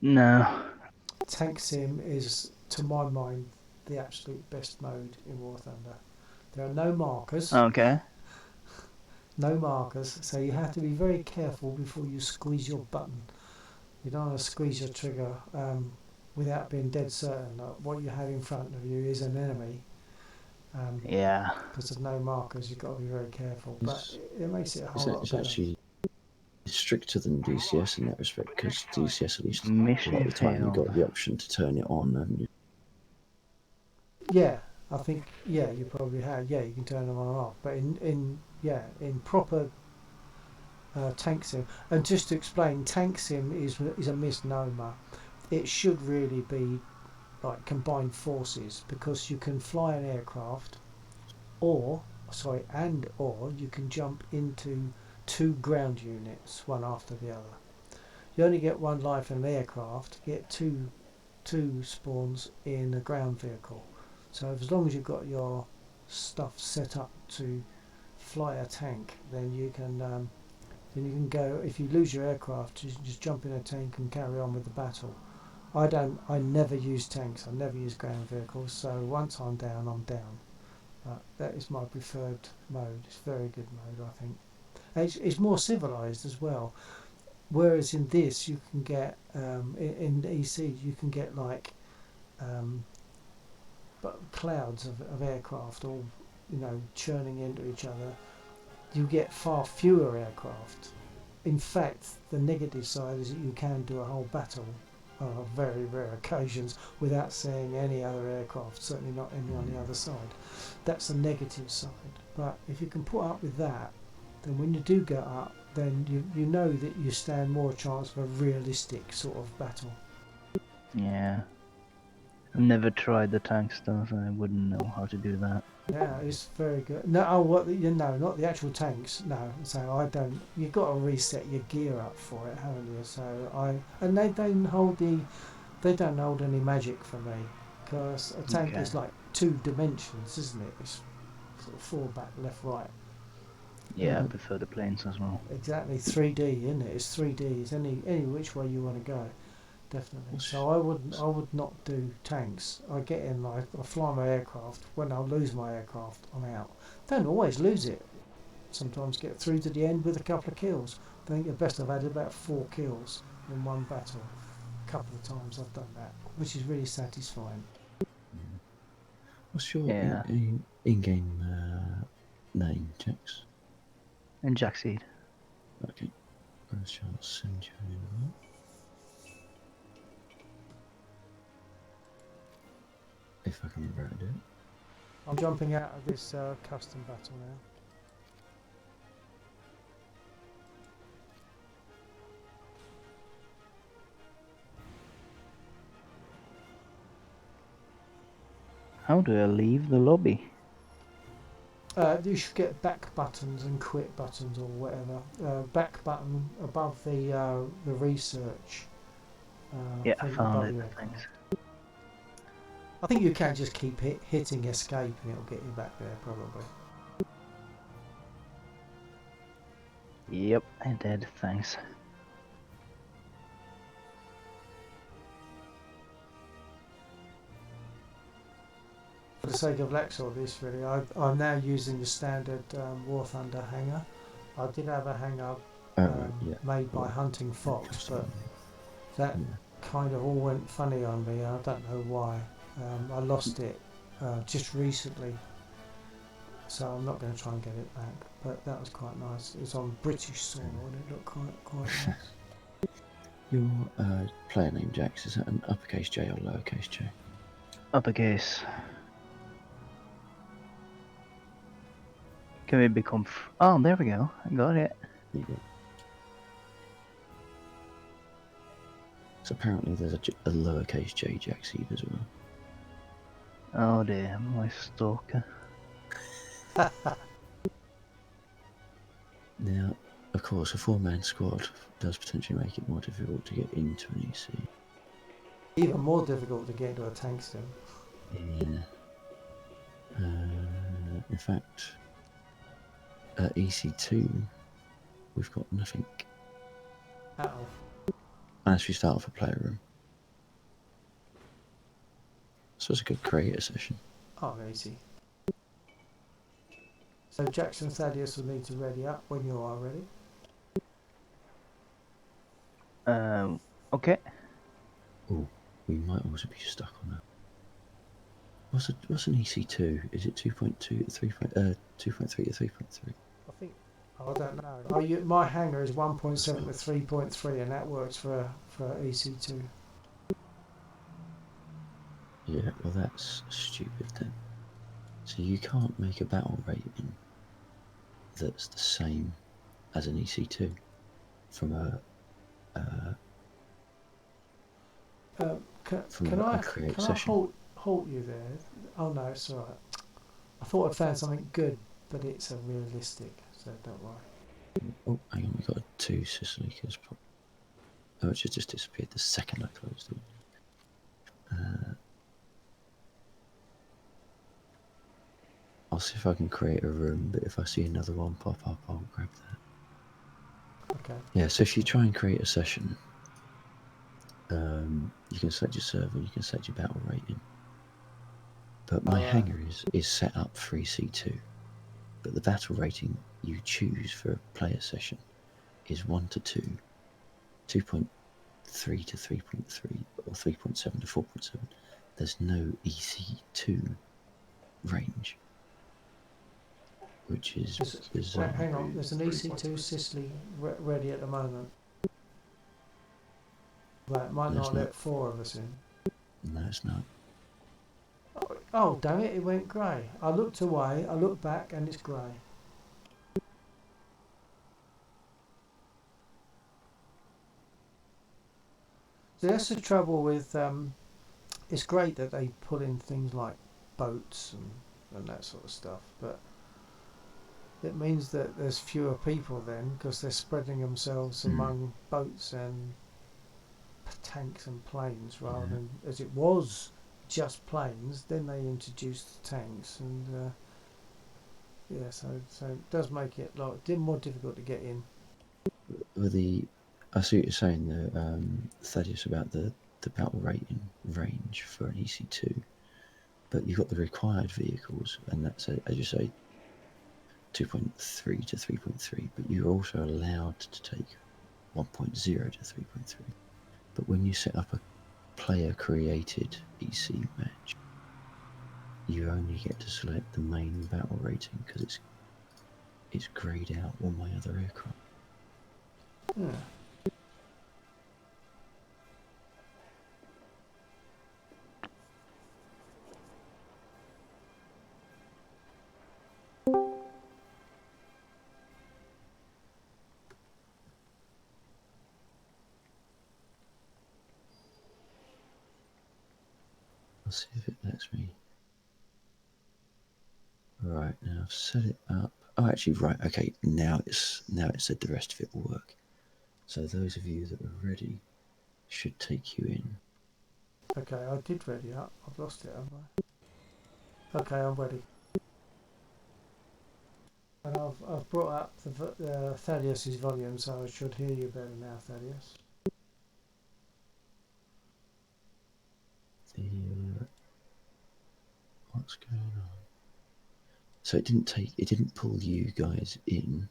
No. Tank sim is, to my mind, the absolute best mode in War Thunder. There are no markers, Okay. so you have to be very careful before you squeeze your button. You don't want to squeeze your trigger without being dead certain that what you have in front of you is an enemy. Yeah. because there's no markers. You've got to be very careful, but it makes it a whole lot It's better. actually stricter than DCS in that respect, because DCS, at least a Mission lot of the time, you've failed. got the option to turn it on, and Yeah, I think you probably have. Yeah, you can turn them on and off, but in proper tank sim, and just to explain, tank sim is a misnomer. It should really be like combined forces, because you can fly an aircraft, or you can jump into two ground units, one after the other. You only get one life in an aircraft. You get two spawns in a ground vehicle. So as long as you've got your stuff set up to fly a tank, then you can go. If you lose your aircraft, you can just jump in a tank and carry on with the battle. I never use tanks. I never use ground vehicles. So once I'm down, I'm down. That is my preferred mode. It's a very good mode, I think. And it's more civilized as well. Whereas in this, you can get in EC, you can get like clouds of aircraft all churning into each other. You get far fewer aircraft. In fact, the negative side is that you can do a whole battle on very rare occasions without seeing any other aircraft, certainly not any on the other side. That's the negative side. But if you can put up with that, then when you do get up, then you know that you stand more chance of a realistic sort of battle. Yeah. I've never tried the tank stuff, I wouldn't know how to do that. Yeah, it's very good. No, not the actual tanks. No, so I don't. You've got to reset your gear up for it, haven't you? And they don't hold any magic for me, because a tank Okay. is like two dimensions, isn't it? It's sort of forward, back, left, right. Yeah, I prefer the planes as well. Exactly, 3D, isn't it? It's 3D. It's any which way you want to go. Definitely. So I would not do tanks. I get in, I fly my aircraft. When I lose my aircraft, I'm out. Don't always lose it. Sometimes get through to the end with a couple of kills. I think the best I've had is about 4 kills in one battle. A couple of times I've done that, which is really satisfying. what's your Yeah. in-game name, Jax? And Jackseed. Okay, I shall send you an invite. If I can remember how to do it. I'm jumping out of this custom battle now. How do I leave the lobby? You should get back buttons and quit buttons or whatever. Back button above the research. Yeah, I Thing found above it, your aircraft. thanks. I think you can just keep hitting escape and it'll get you back there probably. Yep, I did, thanks. For the sake of Lexor, this really, I'm now using the standard War Thunder hangar. I did have a hangar made by Hunting Fox, but that kind of all went funny on me. I don't know why. I lost it just recently, so I'm not going to try and get it back. But that was quite nice. It was on British soil and it looked quite nice. Your player name, Jax, is that an uppercase J or lowercase J? Uppercase. Can we become... Oh, there we go. I got it. Yeah. So apparently there's a lowercase J Jackseed as well. Oh dear, my stalker. Now, of course, a 4-man squad does potentially make it more difficult to get into an EC. Even more difficult to get into a tank sim. Yeah. In fact, at EC2, we've got nothing. Unless we start off a player room. So it's a good creator session. Oh, easy. So Jackson Thaddeus will need to ready up when you are ready. Okay. Oh, we might also be stuck on a... What's an EC2? Is it 2.2, 2.3 to 3.3? I think. I don't know. My hanger is 1.7 to 3.3, and that works for EC2. Yeah, well that's stupid then. So you can't make a battle rating that's the same as an EC2 from a Can I create session. halt you there? Oh no, it's all right. I thought I'd found something good, but it's a realistic, so don't worry. Oh, hang on, we got a 2 Sicily because it just disappeared the second I closed it. I'll see if I can create a room, but if I see another one pop up, I'll grab that. Okay. Yeah, so if you try and create a session, you can select your server, you can select your battle rating. But my hangar is set up for EC2, but the battle rating you choose for a player session is 1 to 2, 2.3 to 3.3, or 3.7 to 4.7. There's no EC2 range, which is bizarre. Hang on, there's an EC2 Sicily ready at the moment. Right, might not let 4 of us in. No, it's not. Oh, damn it, it went grey. I looked away, I looked back, and it's grey. So that's the trouble with, it's great that they put in things like boats and that sort of stuff, but it means that there's fewer people then, because they're spreading themselves among boats and tanks and planes rather than, as it was, just planes. Then they introduced tanks, and yeah, so it does make it more difficult to get in. I see what you're saying there, Thaddeus, about the battle rating range for an EC2, but you've got the required vehicles, and that's, as you say, 2.3 to 3.3, but you're also allowed to take 1.0 to 3.3. But when you set up a player-created EC match, you only get to select the main battle rating because it's greyed out all my other aircraft. Yeah. I'll see if it lets me. Right, now I've set it up. Oh, actually, right, okay, now it's said the rest of it will work. So those of you that are ready should take you in. Okay, I did ready up. I've lost it, haven't I? Okay, I'm ready. And I've brought up the Thaddeus's volume, so I should hear you better now, Thaddeus. What's going on? So it didn't pull you guys in.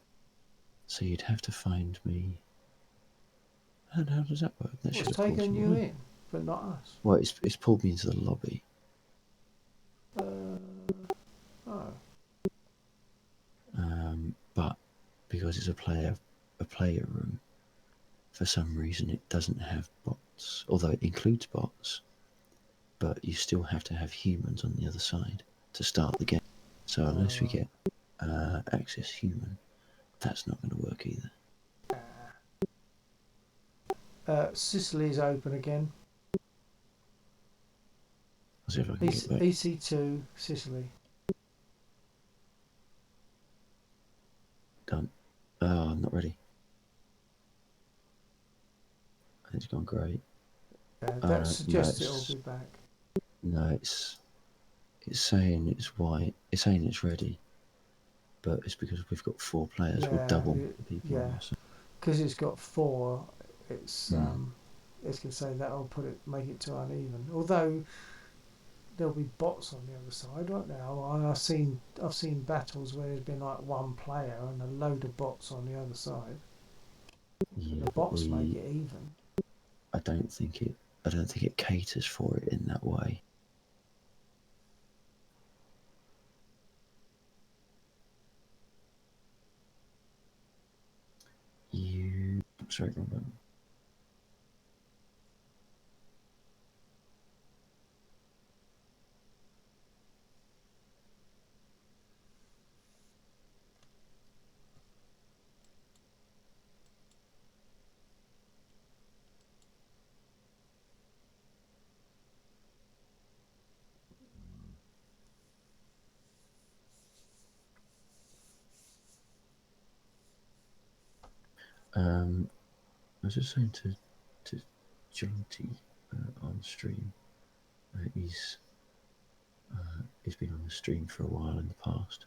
So you'd have to find me. And how does that work? That should have pulled taken you you in. in, but not us. Well, it's pulled me into the lobby. Oh. But because it's a player room, for some reason it doesn't have bots. Although it includes bots, but you still have to have humans on the other side to start the game. So unless we get access human, that's not going to work either. Sicily's open again. I'll see if I can get back. EC2 Sicily. Done. Oh, I'm not ready. I think it's gone great. That suggests it'll be back. No, it's saying it's white. It's saying it's ready, but it's because we've got 4 players. Yeah, we'll double the people. Yeah, because it's got 4. It's going to say that'll make it too uneven. Although there'll be bots on the other side right now. I've seen battles where there's been like 1 player and a load of bots on the other side. Yeah, the bots make it even. I don't think it caters for it in that way. sorry, wrong button. I was just saying to Jonty on stream, he's been on the stream for a while in the past.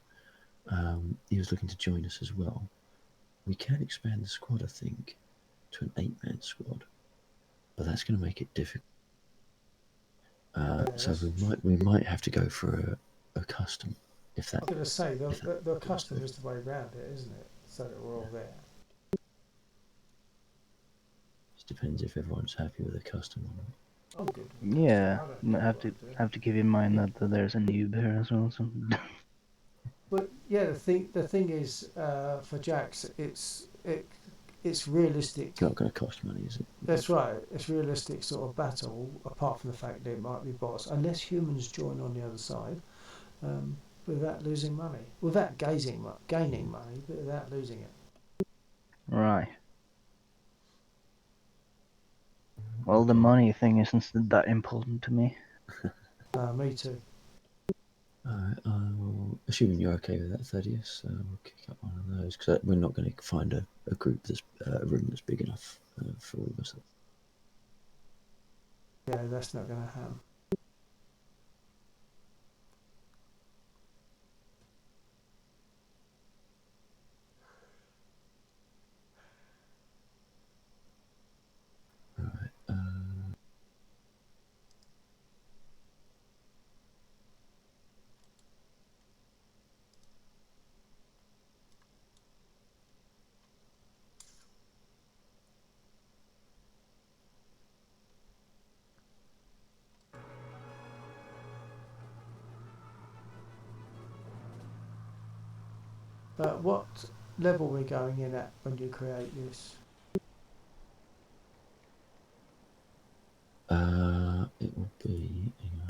He was looking to join us as well. We can expand the squad, I think, to an 8-man squad, but that's going to make it difficult. So we might have to go for a custom. If that. I'm going to say the custom is the way around it, isn't it? So that we're all there. It depends if everyone's happy with a custom or not. I'm good with Yeah, custom. I don't I have care to what I do. have to keep in mind that there's a noob here as well. So But yeah, the thing is, for Jax, it's realistic. It's not going to cost money, is it? That's right. It's realistic sort of battle, apart from the fact that it might be boss, unless humans join on the other side, without losing money, without gaining money, but without losing it. right. Well, the Okay. money thing isn't that important to me. Me too. Alright, assuming you're okay with that, Thaddeus, we'll kick up one of those, because we're not going to find a group that's a room that's big enough for all of us. Yeah, that's not going to happen. Alright, But what level are we going in at when you create this? it will be, hang on.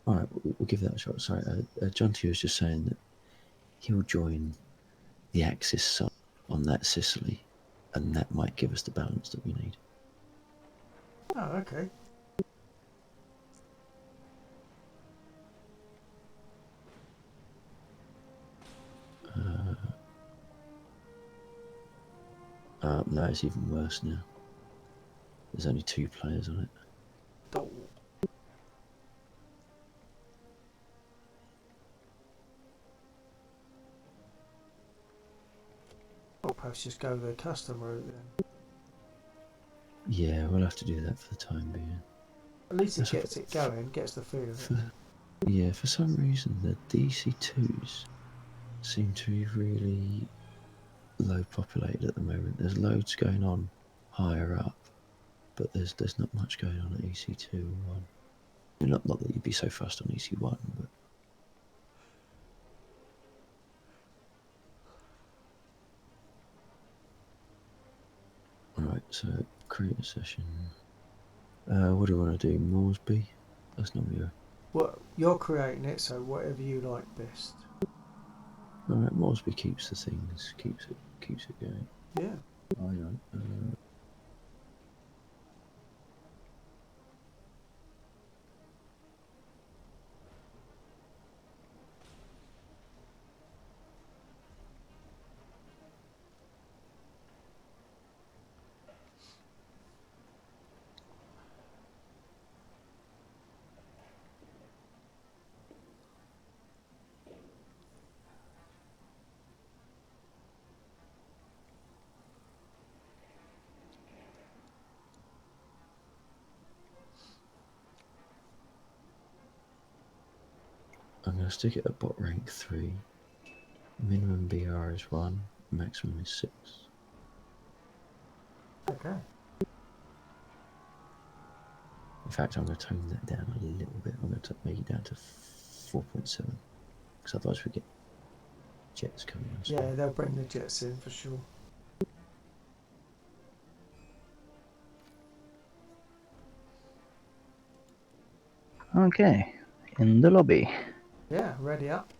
Alright, we'll give that a shot. Sorry, John T was just saying that he'll join the Axis side on that Sicily, and that might give us the balance that we need. Oh, okay. No, it's even worse now. There's only 2 players on it. Oh. I'll perhaps just go the custom route then. Yeah, we'll have to do that for the time being. At least it That's gets it going, gets the feel of it. Yeah, for some reason the DC2s seem to be really low populated at the moment. There's loads going on higher up, but there's not much going on at EC2 or 1. Not that you'd be so fussed on EC1, but alright, so create a session. What do you want to do? Moresby? That's not me. Well, you're creating it, so whatever you like best. Alright, Moresby keeps the things, keeps it going. Yeah. Alright. going to stick it at bot rank 3. Minimum BR is 1, maximum is 6. Okay. In fact, I'm going to tone that down a little bit. I'm going to make it down to 4.7, because otherwise we get jets coming on. Yeah, they'll bring the jets in for sure. Okay, in the lobby. Yeah, ready up.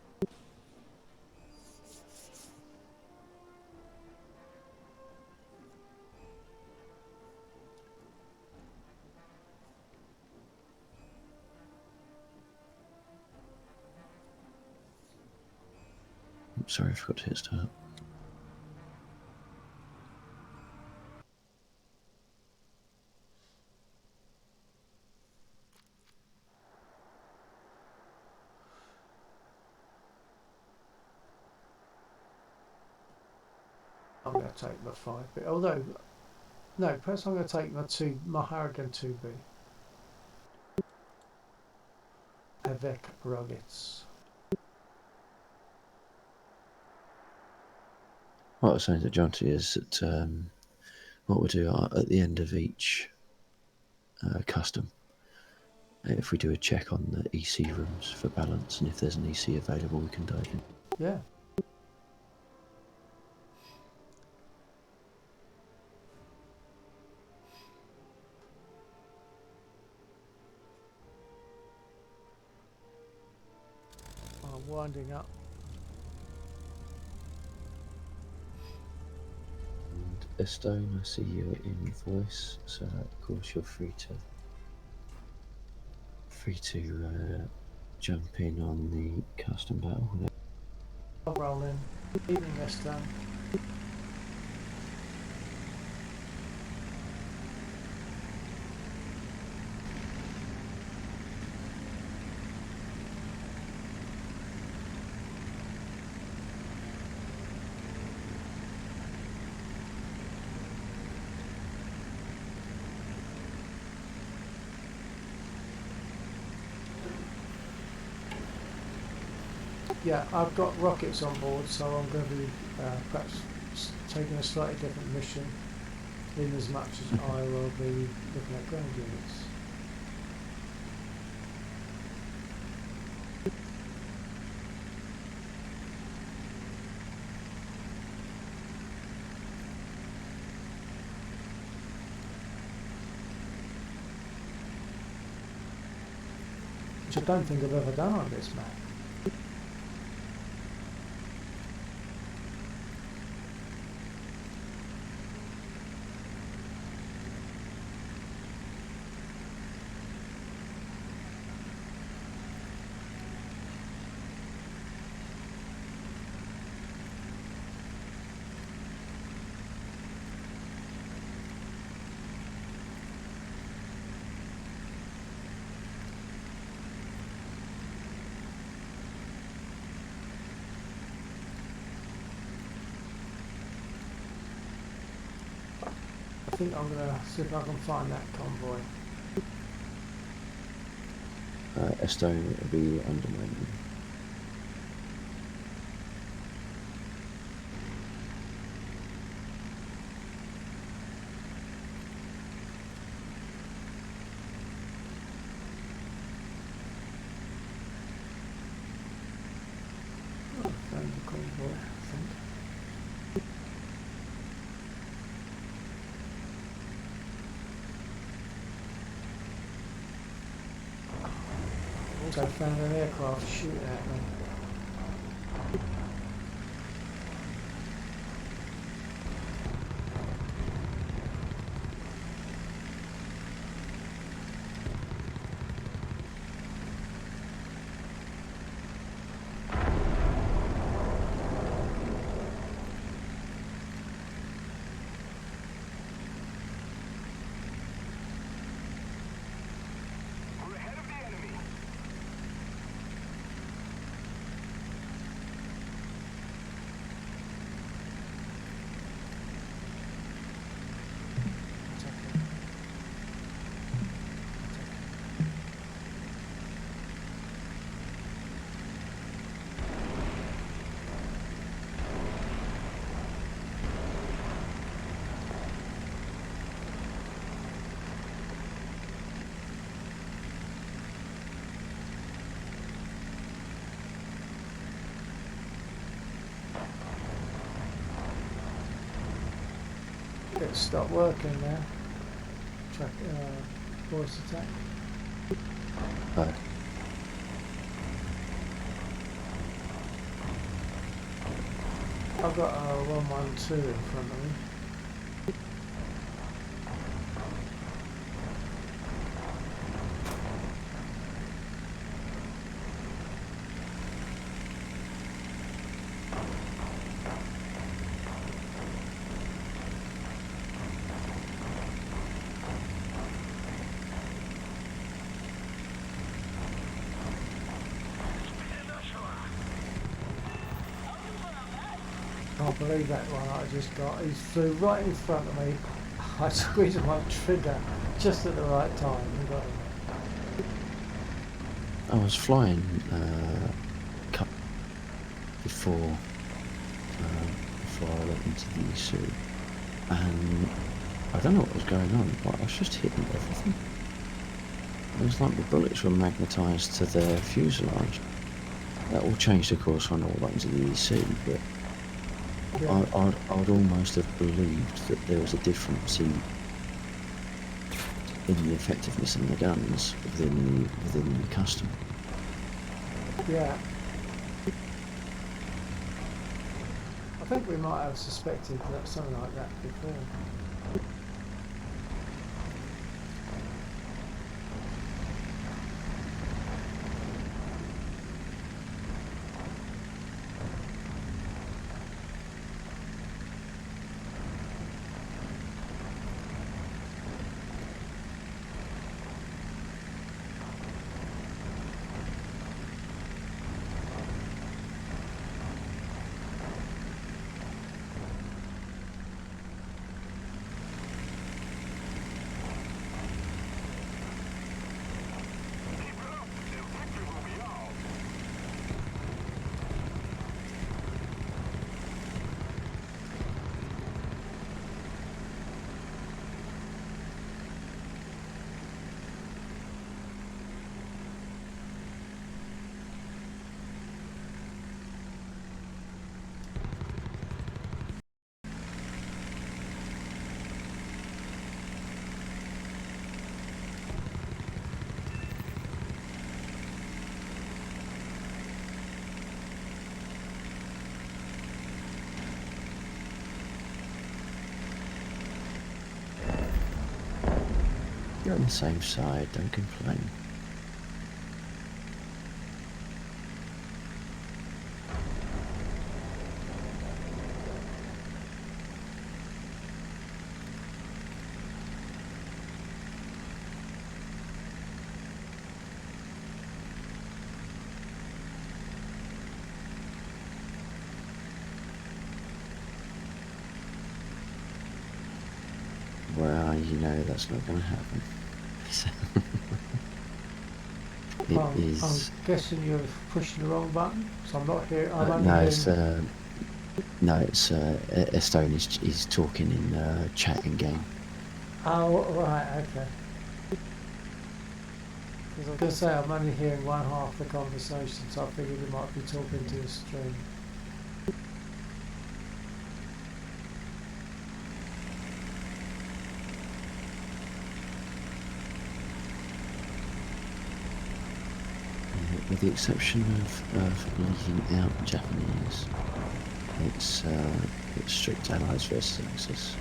I'm sorry, I forgot to hit start. I'm going to take my 5B. Although, no, perhaps I'm going to take my Harrigan 2B. Avec Ruggets. What I was saying to Jonty is that what we'll do at the end of each custom, if we do a check on the EC rooms for balance, and if there's an EC available, we can dive in. Yeah. I'm winding up. And Estone, I see you in voice, so of course you're free to jump in on the custom battle. I'm rolling. Evening, Esther. Yeah, I've got rockets on board, so I'm going to be perhaps taking a slightly different mission, in as much as I will be looking at ground units. Which I don't think I've ever done on this map. I think I'm going to see if I can find that convoy. Estone will be undermining. Oh, I found the convoy, I think. Also found an aircraft shooting at me. it stopped working now. Track, voice attack. Oh. I've got a 112 in front of me. Can't believe that one I just got. He flew right in front of me. I squeezed my trigger just at the right time and got him. I was flying before I went into the suit, and I don't know what was going on, but I was just hitting everything. It was like the bullets were magnetised to their fuselage. That all changed, of course, when I went into the EC, but Yeah. I'd almost have believed that there was a difference in the effectiveness of the guns within the custom. Yeah. I think we might have suspected that something like that before. You're on the same side, don't complain. Well, you know that's not going to happen. It is. I'm guessing you're pushing the wrong button, so I'm not here. I'm only No, hearing... it's Estone is talking in chatting game. Oh, right, okay. Because I was going to say, I'm only hearing one half the conversation, so I figured you might be talking to the stream. With the exception of leaking out Japanese, it's strict allies versus Axis.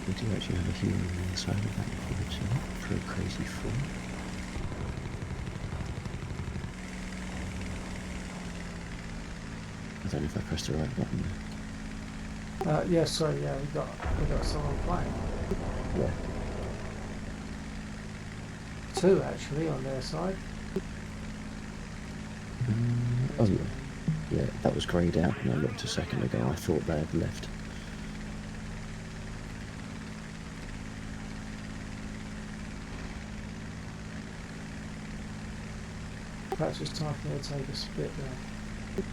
We do actually have a human on the other side of that if you mention that, for a crazy fool. I don't know if I pressed the right button there. Yeah, sorry, yeah, we got someone playing. Yeah. 2 actually on their side. Oh yeah. Yeah, that was greyed out when I looked a second ago. I thought they had left. Perhaps it's time for me to take a spit there.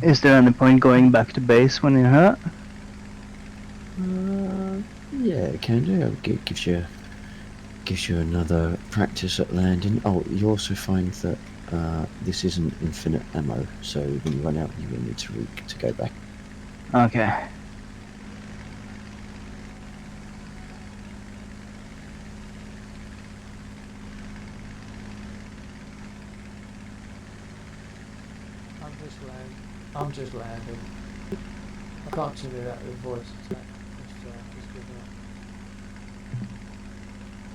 Is there any point going back to base when you're hurt? Yeah, it can do. It gives you another practice at landing. Oh, you also find that this isn't infinite ammo, so when you run out, you will need to go back. Okay. I'm just landing. I can't do that with voice attack. Just give it up.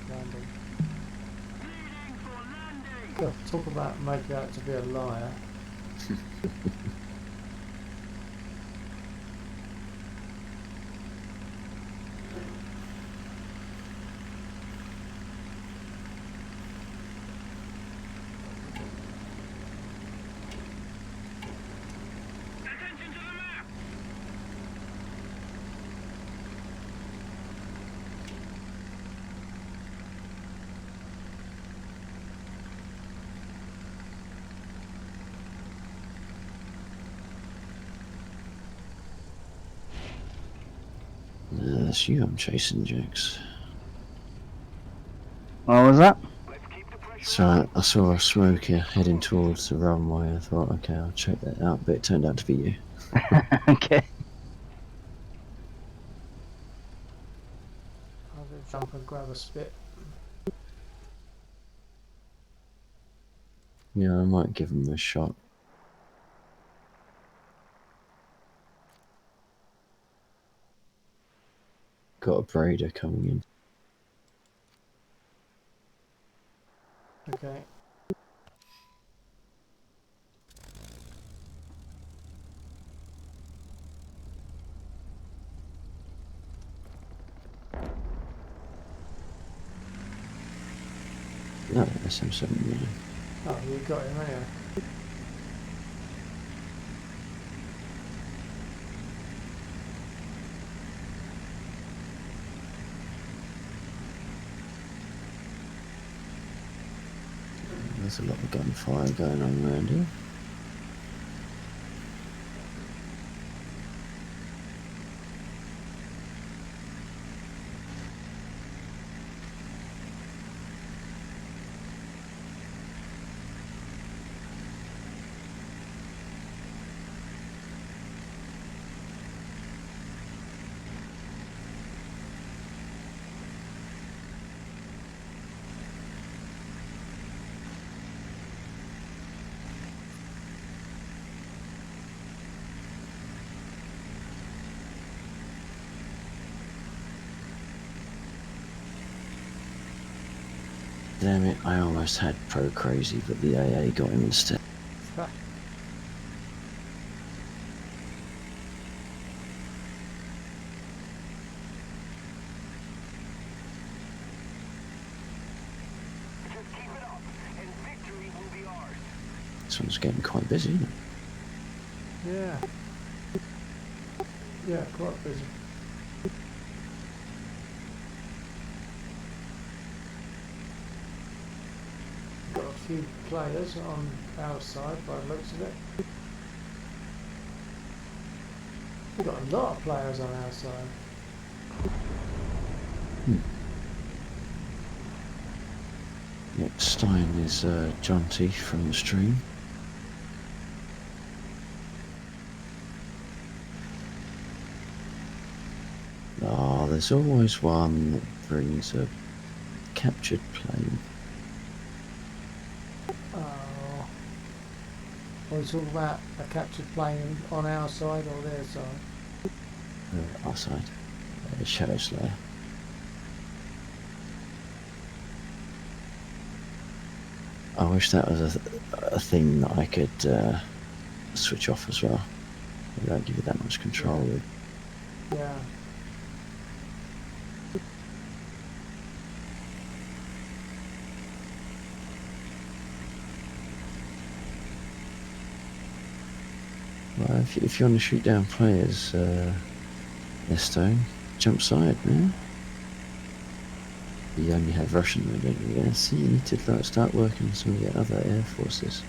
Landing. God, talk about making out to be a liar. That's you I'm chasing, Jax. What was that? So I saw a smoker heading towards the runway. I thought, okay, I'll check that out, but it turned out to be you. Okay. I'll go jump and grab a spit. Yeah, I might give him a shot. Got a braider coming in. Okay. No, SM79. Oh, you got him anyway. There's a lot of gunfire going on around here. Damn it, I almost had Pro Crazy, but the AA got him instead. This one's getting quite busy, isn't it? Yeah. Yeah, quite busy. Got a few players on our side by the looks of it. We've got a lot of players on our side. Yep, Stein is jaunty from the stream. Oh, there's always one that brings a captured plane. Oh. Are we talking about a captured plane on our side or their side? Our side. Shadow Slayer. I wish that was a thing that I could switch off as well. It don't give you that much control with. Yeah. Well, if you want to shoot down players, Esto, jump side, man. You only have Russian though, don't you? Yeah, see, you need to start working with some of the other air forces.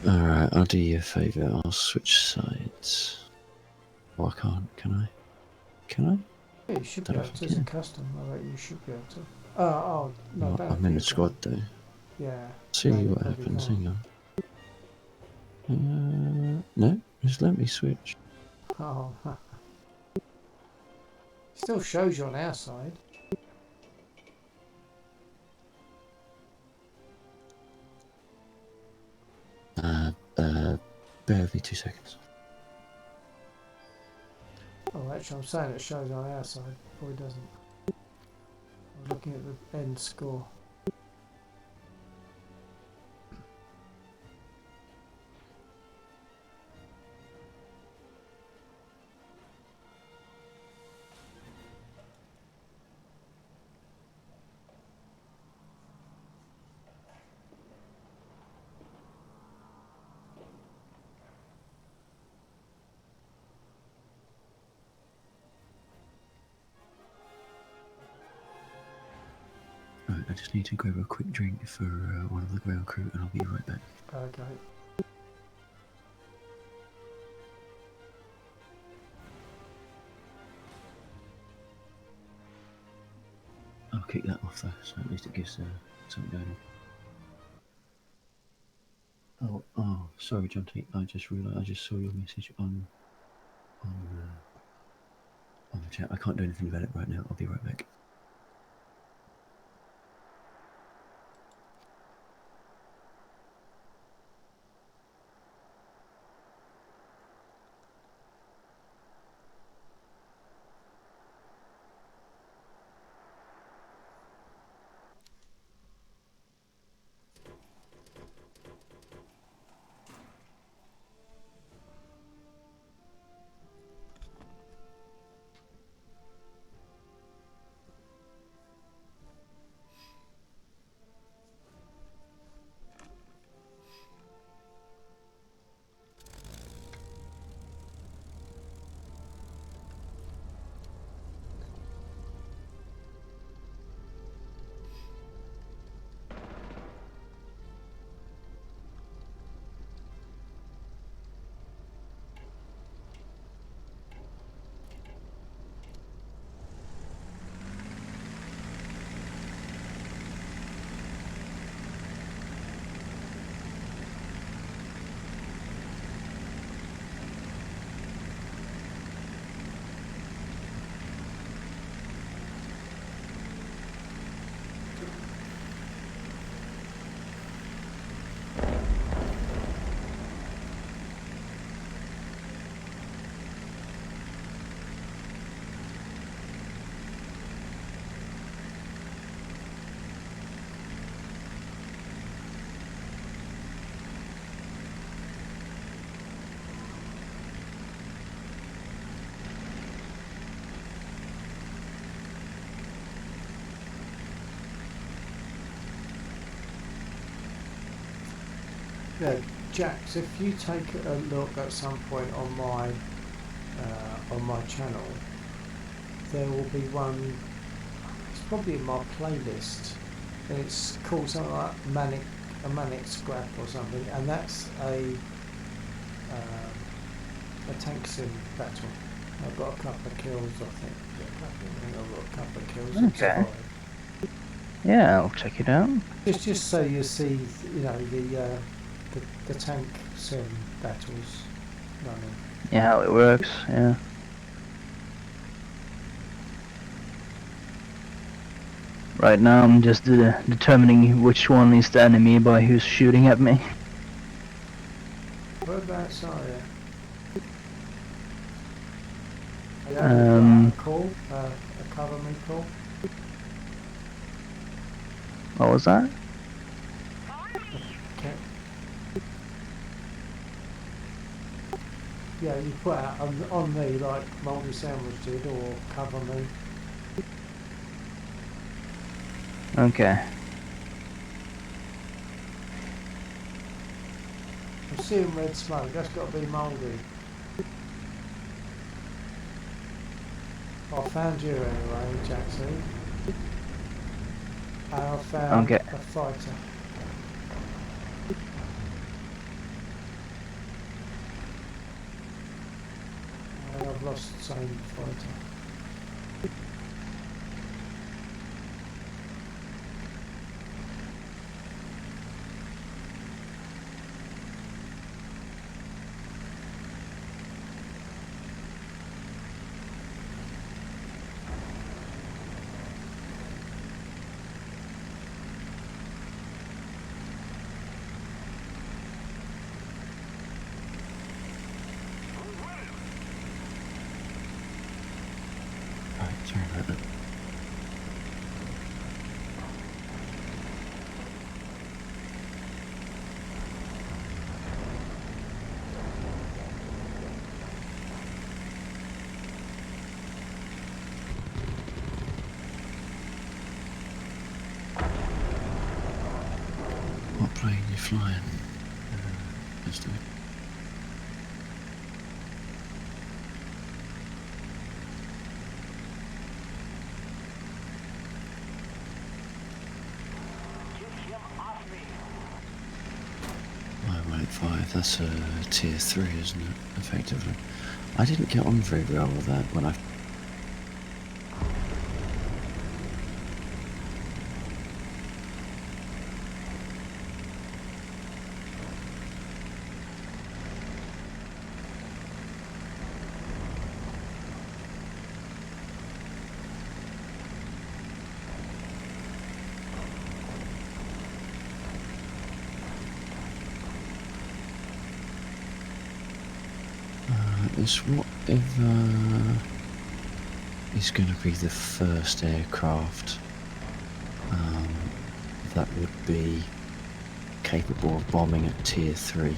Alright, I'll do you a favour, I'll switch sides. Oh, I can't, can I? Can I? Yeah, you should be Don't know able if to. I It's a can. custom. I bet you should be able to. Oh, no, Well, don't I'm in think a you squad can. though. Yeah. See No, you what probably happens, can't. hang on. No, just let me switch. Oh, still shows you on our side. Bear with me 2 seconds. Oh, actually, I'm saying it shows on our side. Probably doesn't. I'm looking at the end score. Right, I just need to grab a quick drink for one of the ground crew and I'll be right back. Okay. I'll kick that off though, so at least it gives something going on. Oh, sorry, John T. I just realised I just saw your message on the chat. I can't do anything about it right now. I'll be right back. Yeah, Jax, if you take a look at some point on my channel, there will be one. It's probably in my playlist, and it's called something like manic scrap or something, and that's a tank sim battle. I've got a couple of kills, I think. Yeah, I think I've got a couple of kills and Okay. survived. Yeah, I'll check it out. Just so you see, you know, the tank sim battles running. Yeah, how it works. Yeah. Right now, I'm just determining which one is the enemy by who's shooting at me. Whereabouts are you? Yeah, Um, a call, a cover me call. What was that? Okay. Yeah, you put out on me like Multi Sandwich did, or cover me. Okay. I'm seeing red smoke. That's got to be Mouldy. I found you anyway, Jackson. And I found Okay. a fighter. And I've lost the same fighter. Right, sorry about that. What plane are you flying? Let's do it. .185, that's a tier 3, isn't it, effectively? I didn't get on very well with that when I... It's whatever is going to be the first aircraft that would be capable of bombing at tier 3.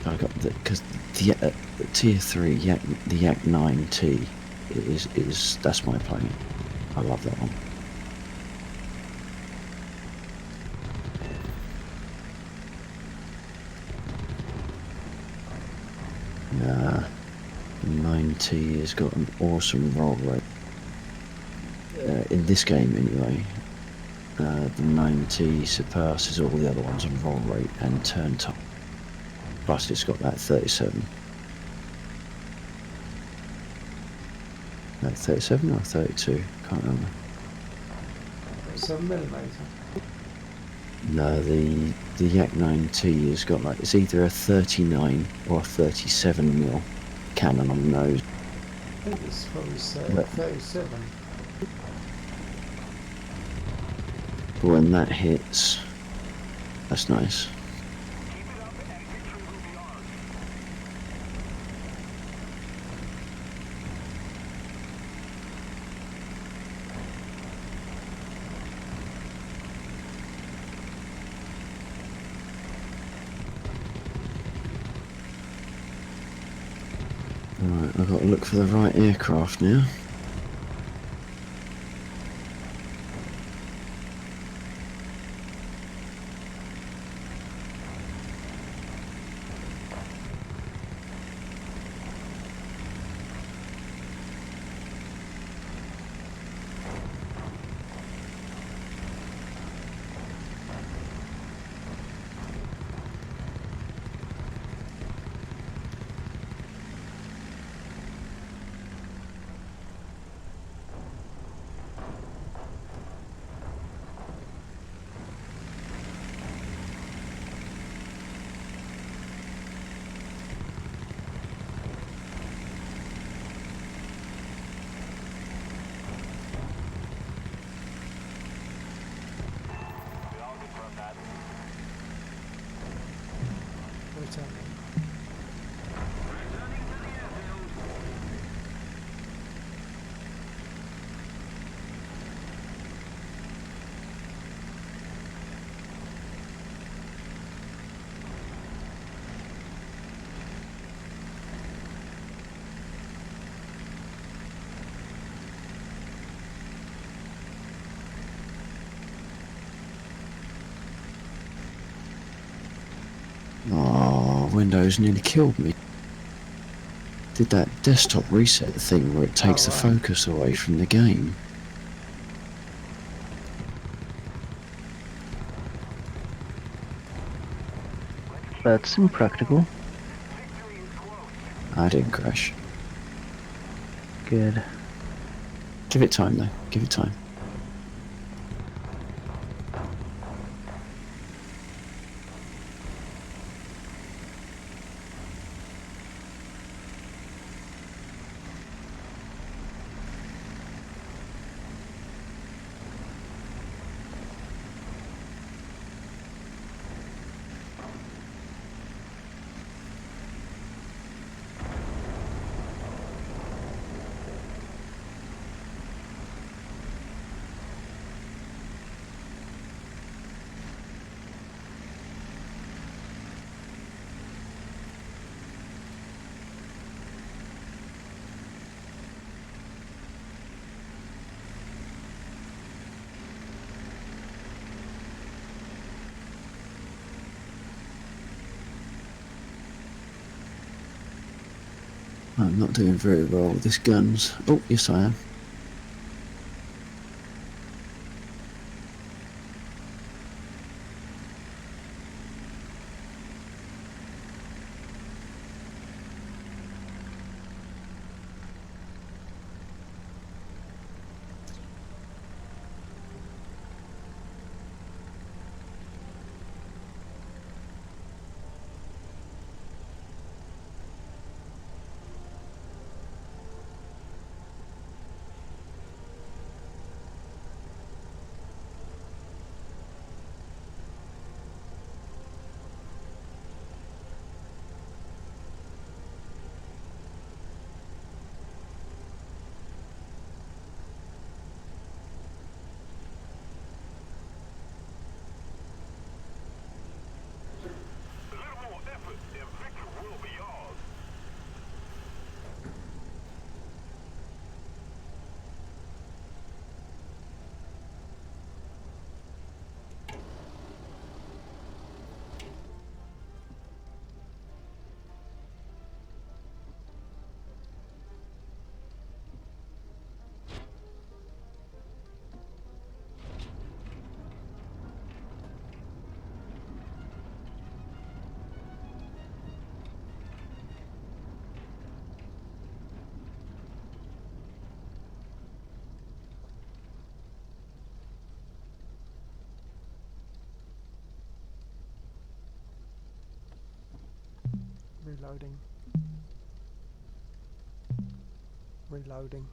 I got because the tier 3 the Yak 9T is that's my plane. I love that one. The 9T has got an awesome roll rate. In this game anyway, the 9T surpasses all the other ones on roll rate and turn time. Plus it's got that 37. That 37 or 32? Can't remember. 7mm. No, the Yak 9T has got like, it's either a 39 or a 37mm cannon on the nose. I think it's probably 37. But when that hits, that's nice. Right, I've got to look for the right aircraft now. turning. Oh, Windows nearly killed me. Did that desktop reset thing where it takes the right. focus away from the game. That's impractical. I didn't crash. Good. Give it time though, give it time. I'm not doing very well with this guns. Oh, yes I am. Reloading. Reloading.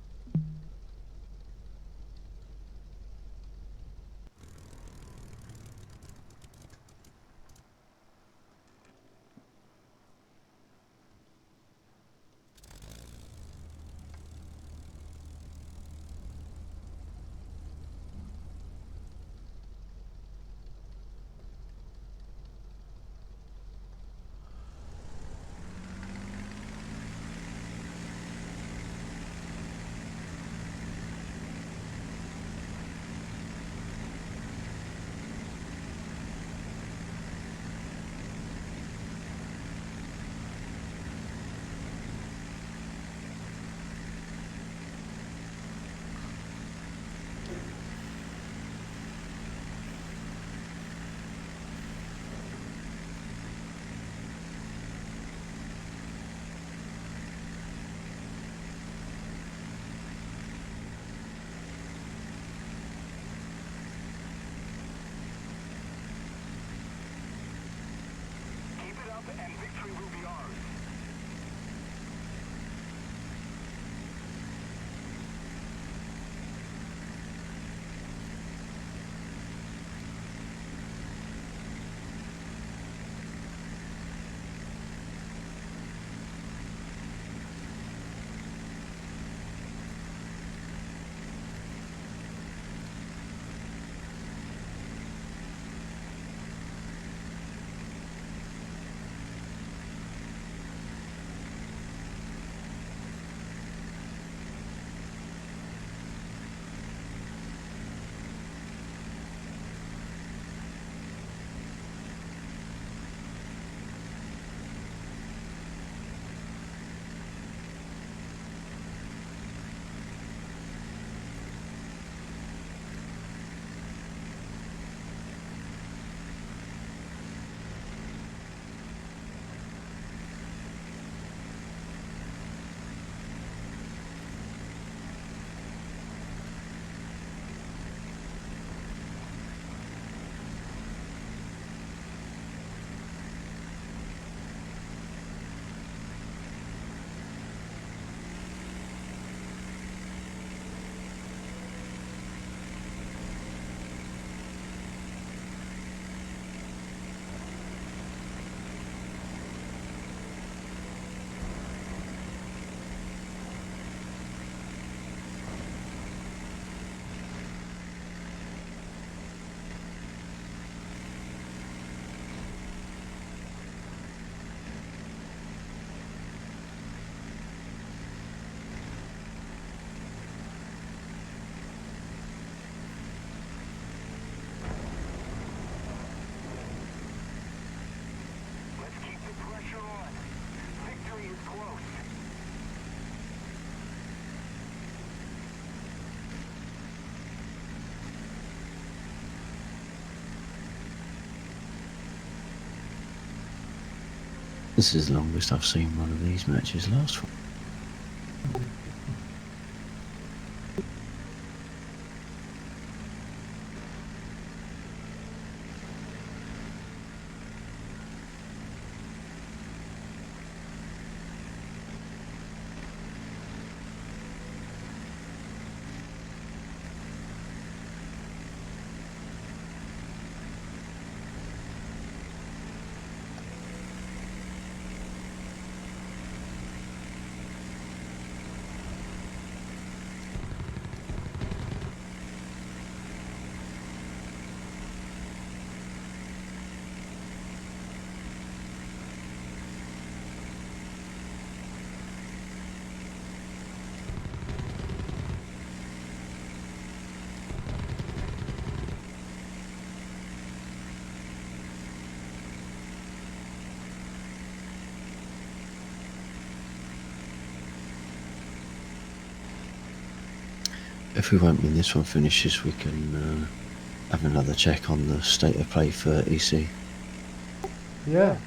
This is the longest I've seen one of these matches last for. If we won't win this one finishes, we can have another check on the state of play for EC. Yeah.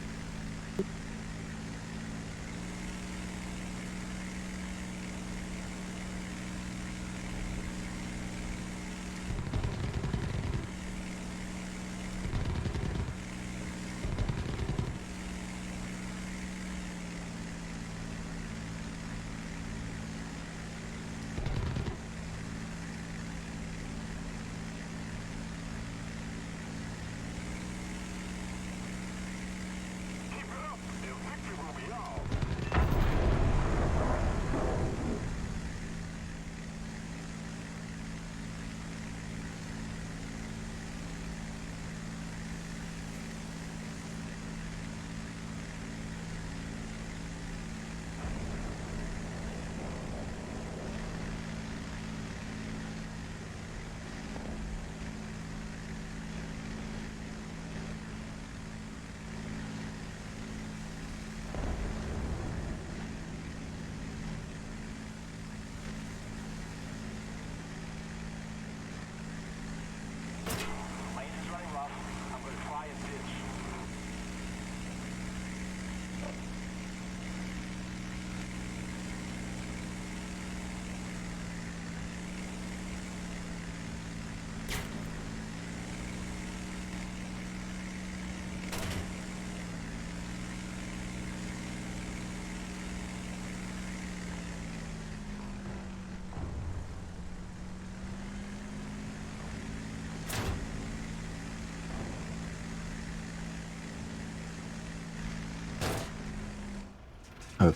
Oh,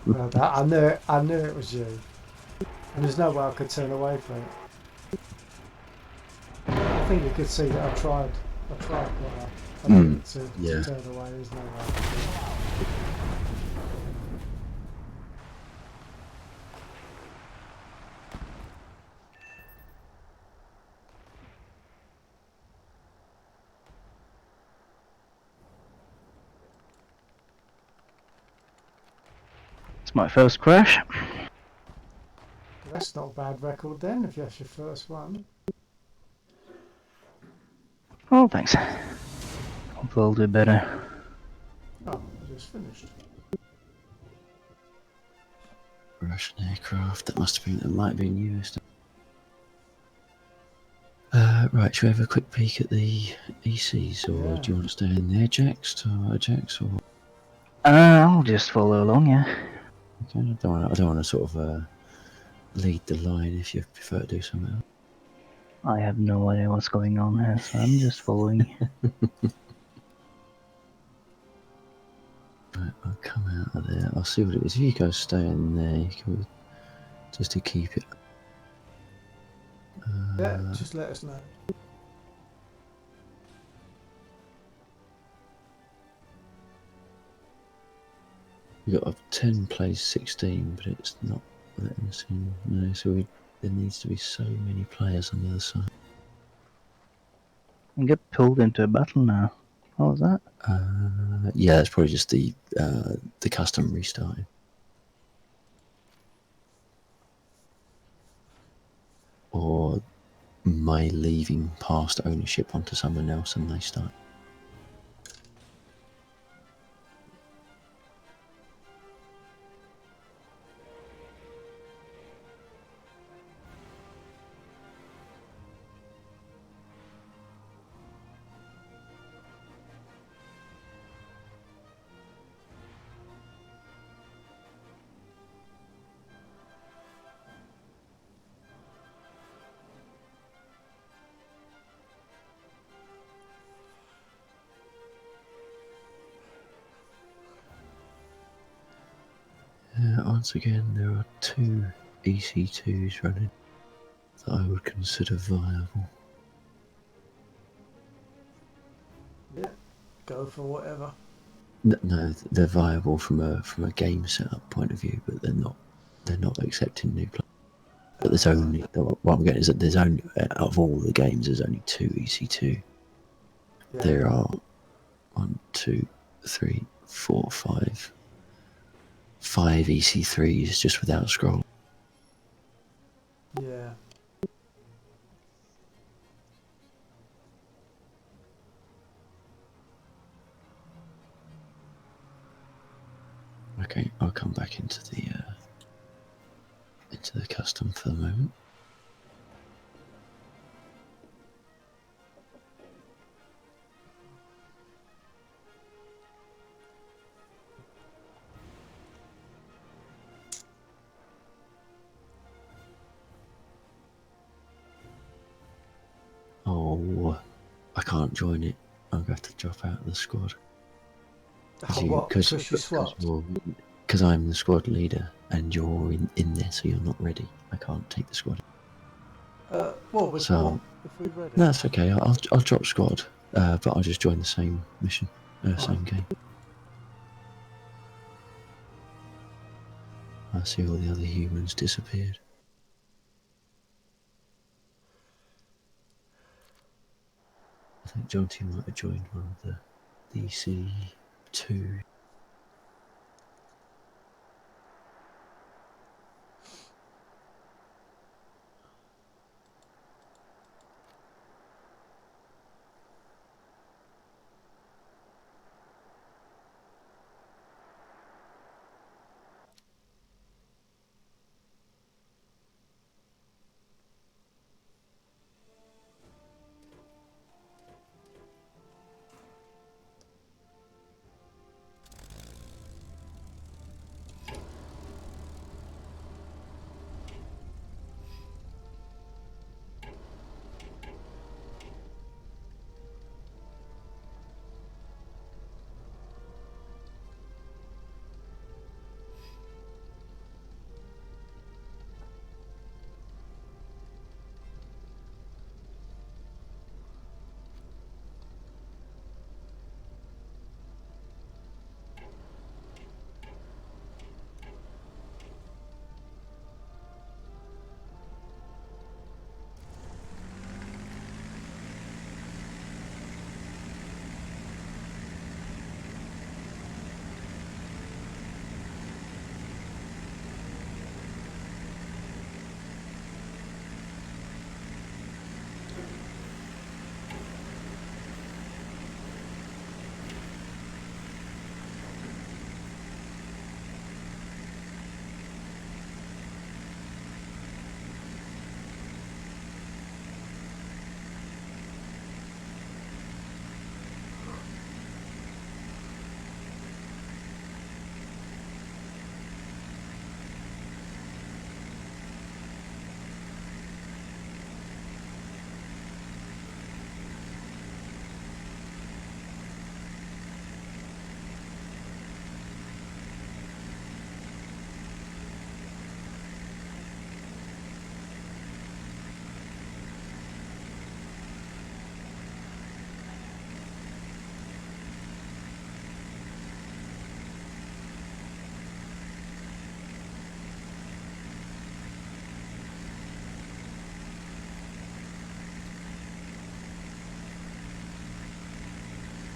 Well, I knew it was you. And there's no way I could turn away from it. I think you could see that I tried quite a bit yeah. to turn away. There's no way I could do it. It's my first crash. That's not a bad record then, if that's your first one. Oh, thanks. Hopefully I'll do better. Oh, just finished. Russian aircraft. That might have been US. Right, should we have a quick peek at the ECs, or Yeah. do you want to stay in there, Jax, or? I'll just follow along, yeah. Okay, I don't want to sort of lead the line if you prefer to do something else. I have no idea what's going on here, so I'm just following. Right, I'll come out of there. I'll see what it is. If you guys stay in there, you can, just to keep it. Yeah, just let us know. We got a 10 plays 16, but it's not letting us in. No, so there needs to be so many players on the other side. I get pulled into a battle now. What was that? Yeah, it's probably just the custom restarting. Or my leaving past ownership onto someone else and they start. Once again, there are 2 EC2s running that I would consider viable. Yeah, go for whatever. No, they're viable from a game setup point of view, but they're not accepting new players. But there's only, what I'm getting is that there's only, out of all the games, there's only 2 EC2. Yeah. There are 1, 2, 3, 4, 5 EC3s just without scroll. Yeah. Okay, I'll come back into the custom for the moment. Oh, I can't join it. I'm going to have to drop out of the squad. Oh, what? Because you swapped? Because I'm the squad leader and you're in there, so you're not ready. I can't take the squad. Well, we So, if we're ready. no, that's okay. I'll drop squad, but I'll just join the same mission, same game. I see all the other humans disappeared. I think Jonty might have joined one of the EC2.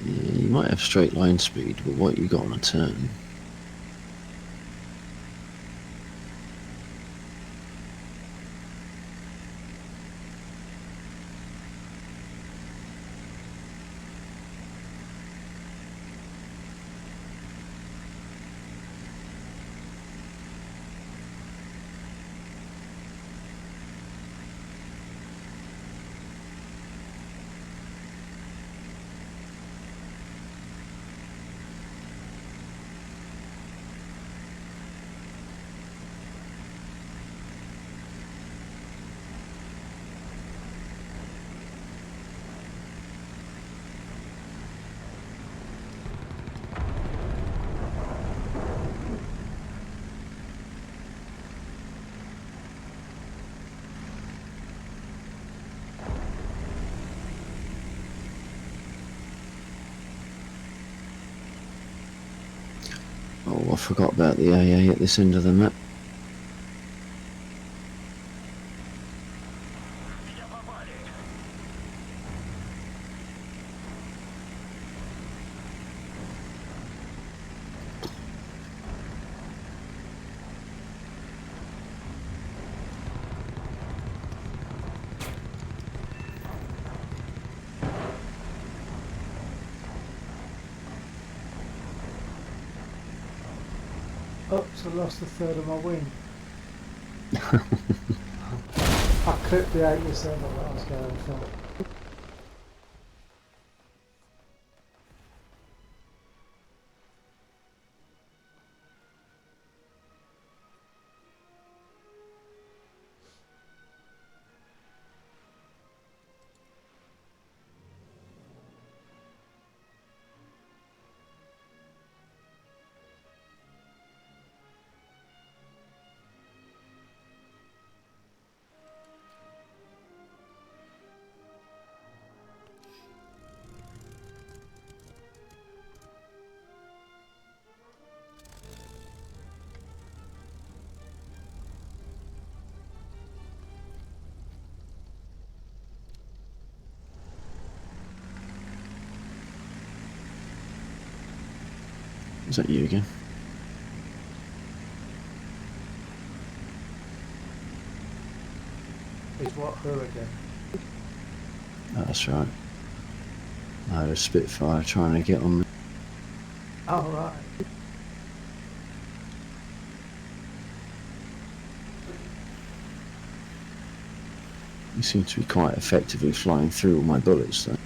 Yeah, you might have straight line speed, but what you got on a turn? Oh, I forgot about the AA at this end of the map. Oops, I lost a third of my wing. I clipped the 87 that I was going for. Is that you again? Is what, who again? Oh, that's right. I had a Spitfire trying to get on me. Oh, right. You seem to be quite effectively flying through all my bullets, though.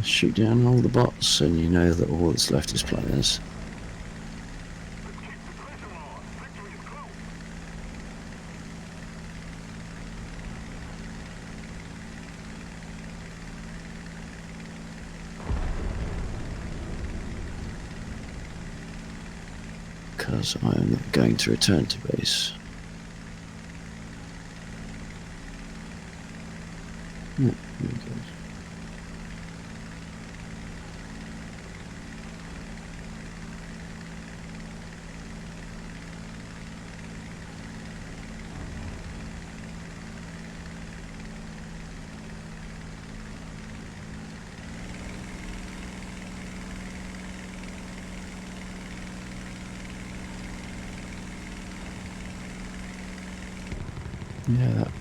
shoot down all the bots, and you know that all that's left is players. Because I am not going to return to base. No, very good. Yeah, that.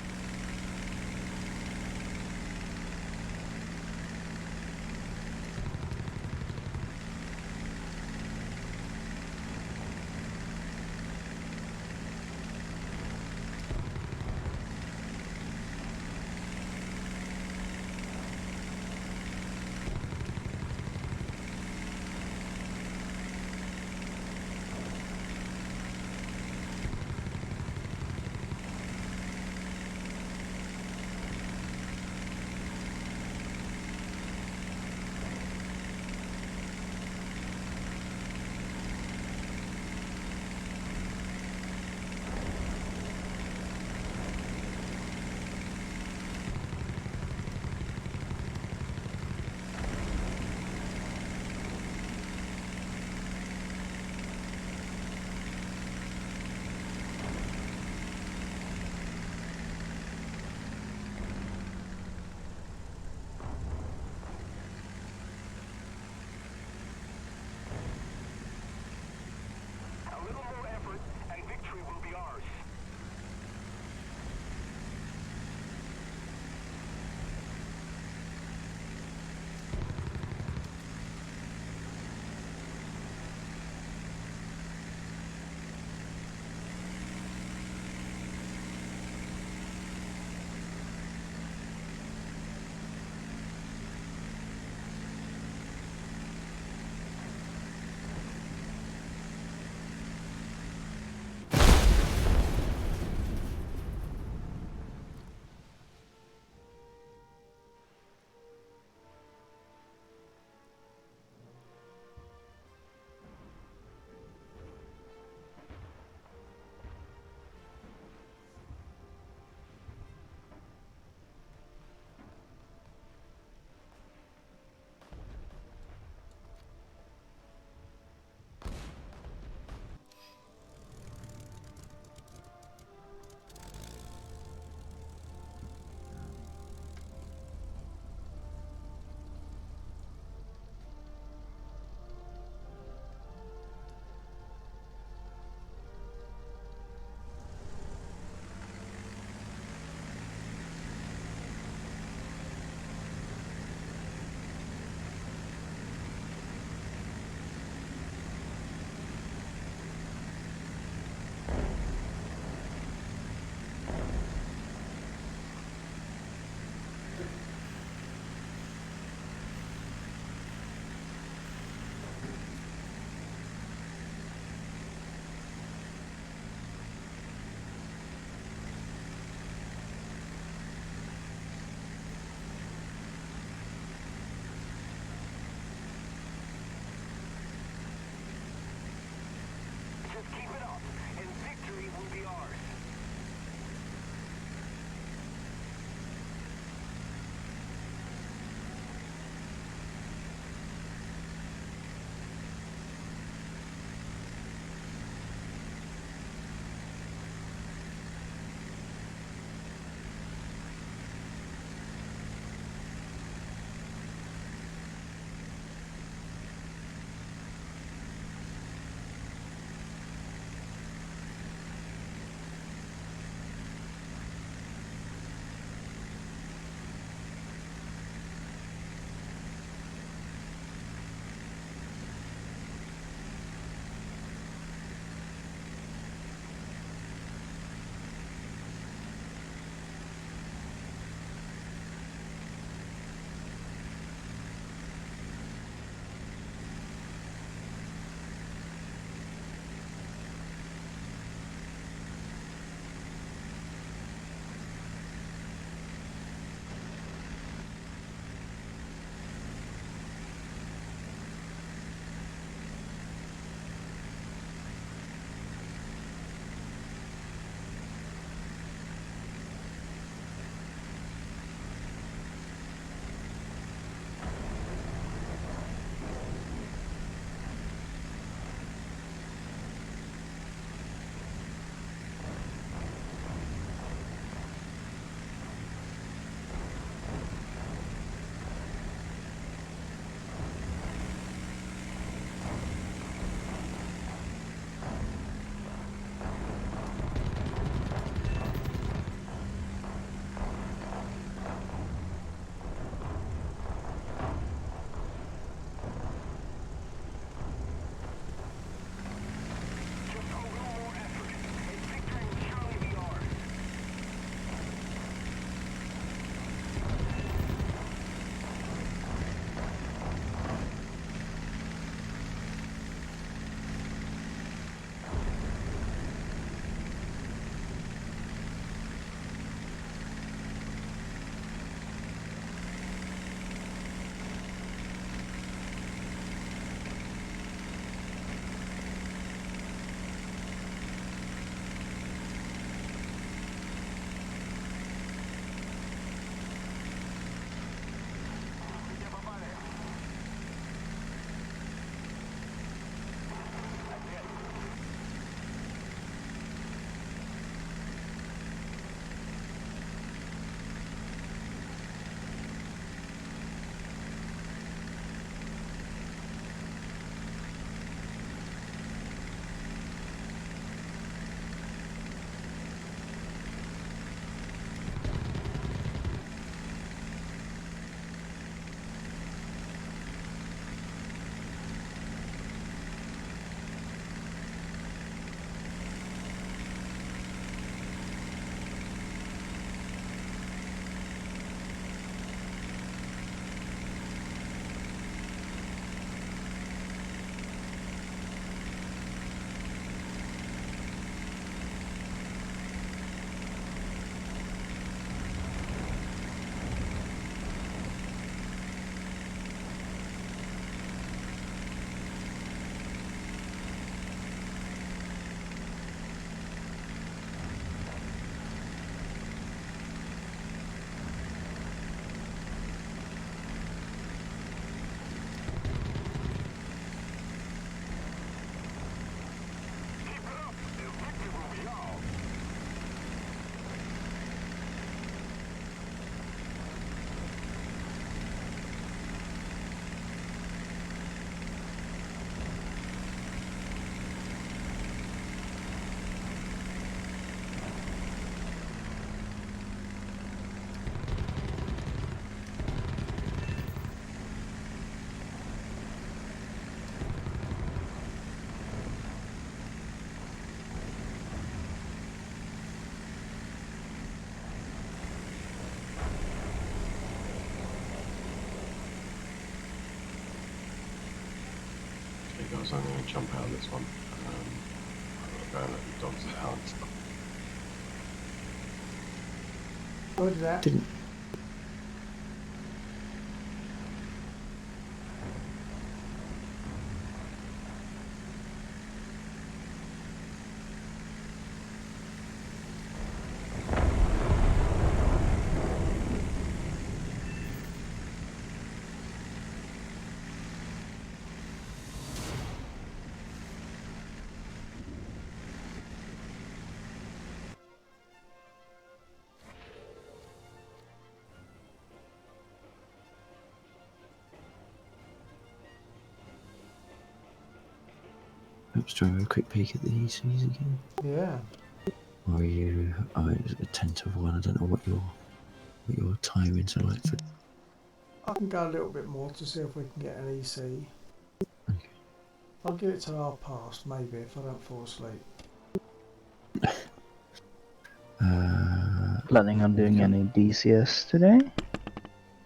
guys, I'm going to jump out of this one. I'll go and let the dogs out and stuff. What is that? Didn't. Perhaps try a quick peek at the ECs again. Yeah. Or are you? Oh, it's a 10 to 1. I don't know what your timings are like for. I can go a little bit more to see if we can get an EC. Okay. I'll give it to half past, maybe, if I don't fall asleep. Planning on doing Yeah. any DCS today?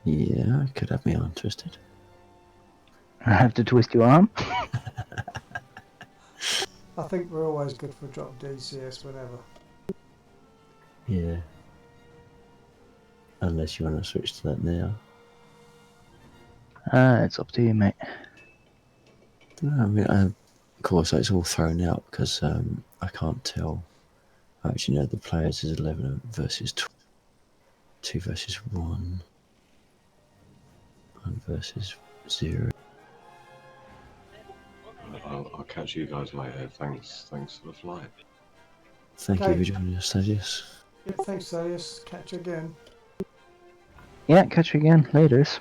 Yeah, I could have me arm twisted. I have to twist your arm. I think we're always good for a drop DCS whenever. Yeah. Unless you want to switch to that now. It's up to you, mate. No, I mean, of course, it's all thrown out because I can't tell. Actually, no, the players is 11 versus 2 versus 1 versus 0. I'll catch you guys later. Thanks for the flight. Thank Okay. you for joining us, Thaddeus. Yep, thanks, Thaddeus. Catch you again. Yeah, catch you again. Laters.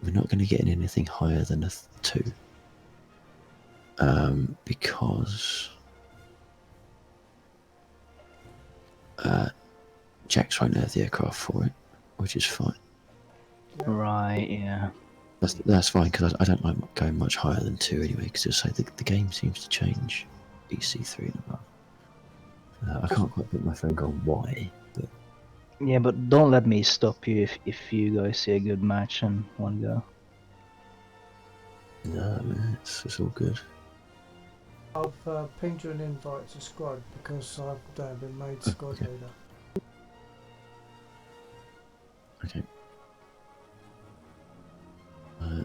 We're not going to get anything higher than a 2. Because Jax won't have the aircraft for it, which is fine. Yep. Right, yeah. That's fine because I don't like going much higher than 2 anyway. Because it's like the game seems to change EC3 and above. I can't quite put my finger on why, but Yeah, but don't let me stop you if you guys see a good match and want to go. no, man, it's all good. I've pinged you an invite to squad because I've been made squad okay. leader. Okay. Oh,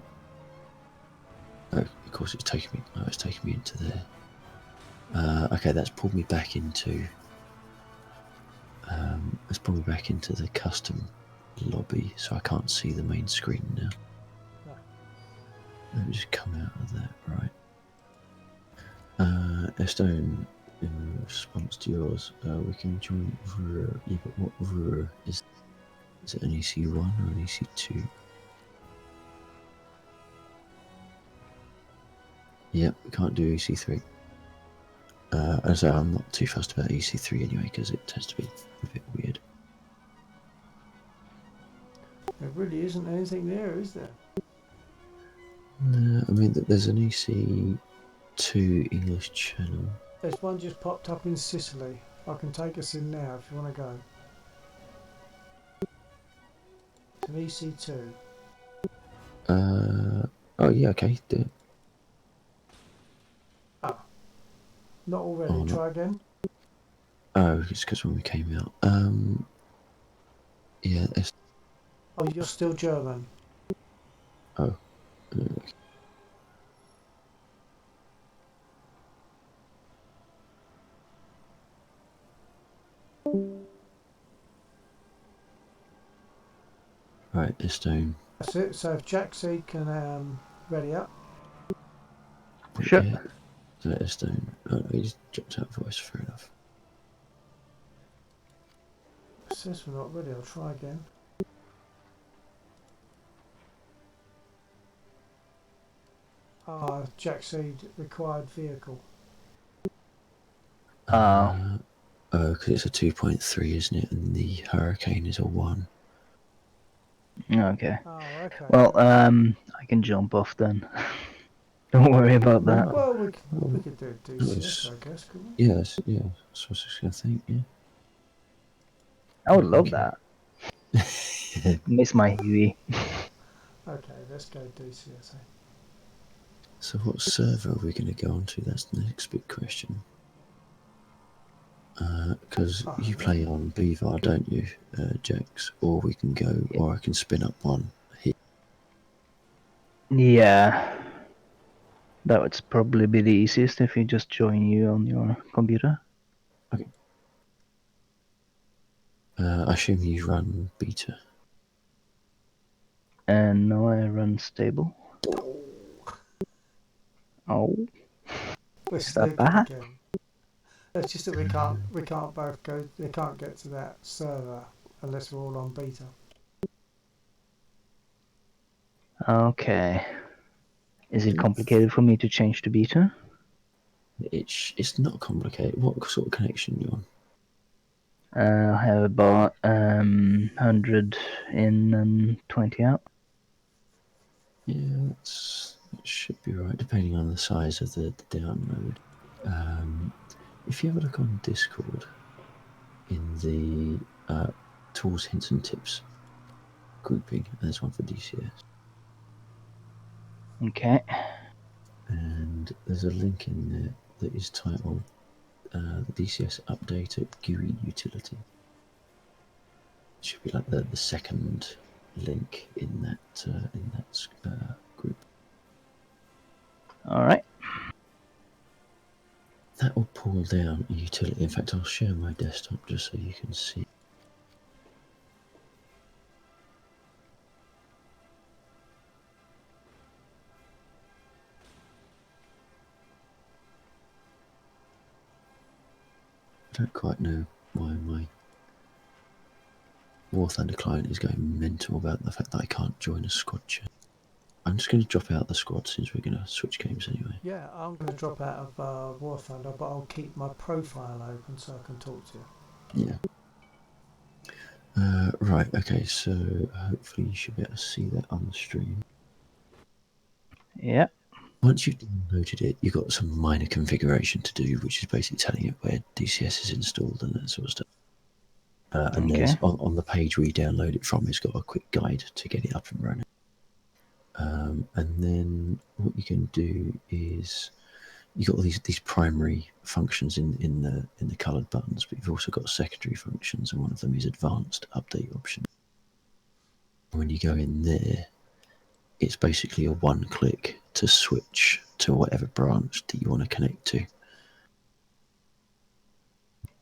of course it's taking me. Oh, it's taking me into there. Okay, that's pulled me back into. It's pulled me back into the custom lobby, so I can't see the main screen now. No. Let me just come out of that. Right. Estone, in response to yours, we can join. Yeah, but what is? Is it an EC1 or an EC2? Yep, we can't do EC3. And so I'm not too fussed about EC3 anyway, because it tends to be a bit weird. There really isn't anything there, is there? I mean, there's an EC2 English channel. There's one just popped up in Sicily. I can take us in now if you want to go. to EC2. Oh yeah, okay. Do it. Ah, not already. Oh, no. Try again. Oh, it's because when we came out. Yeah. Oh, you're still German. Oh. Right, this down. That's it. So if Jack C can ready up. Sure. Yeah. Let us down. Oh, no, he just dropped out voice. Fair enough. It says we're not ready. I'll try again. Jack C required vehicle. Oh. Oh, because it's a 2.3, isn't it? And the Hurricane is a 1. Okay. Oh, okay. Well, I can jump off then. Don't worry about that. Well, we could do a DCS, I guess, couldn't we? Yes, yeah. That's what I was going to think, yeah. I would love Okay. that. Miss my Huey. Okay, let's go DCS. So what server are we going to go on to? That's the next big question. Because you play on Beaver, don't you, Jax? Or we can go, or I can spin up one here. Yeah. That would probably be the easiest if you just join you on your computer. Okay. I assume you run beta. And now I run stable. Oh. We're Is that sneaking bad? again. It's just that we can't both go. They can't get to that server unless we're all on beta. Okay. Is it complicated for me to change to beta? It's not complicated. What sort of connection you on? I have about 100 in and 20 out. Yeah, it should be right, depending on the size of the download. If you have a look on Discord, in the tools, hints, and tips grouping, there's one for DCS. Okay. And there's a link in there that is titled the DCS Updated GUI Utility. It should be like the second link in that group. All right. That will pull down a utility. In fact, I'll share my desktop just so you can see. I don't quite know why my War Thunder client is going mental about the fact that I can't join a squad chat. I'm just going to drop out the squad since we're going to switch games anyway. Yeah, I'm going to drop out of War Thunder, but I'll keep my profile open so I can talk to you. Yeah. Right, okay, so hopefully you should be able to see that on the stream. Yeah. Once you've downloaded it, you've got some minor configuration to do, which is basically telling it where DCS is installed and that sort of stuff. And Okay. there's on the page where you download it from, it's got a quick guide to get it up and running. And then what you can do is you've got all these primary functions in the coloured buttons, but you've also got secondary functions, and one of them is advanced update option. When you go in there, it's basically a one click to switch to whatever branch that you want to connect to.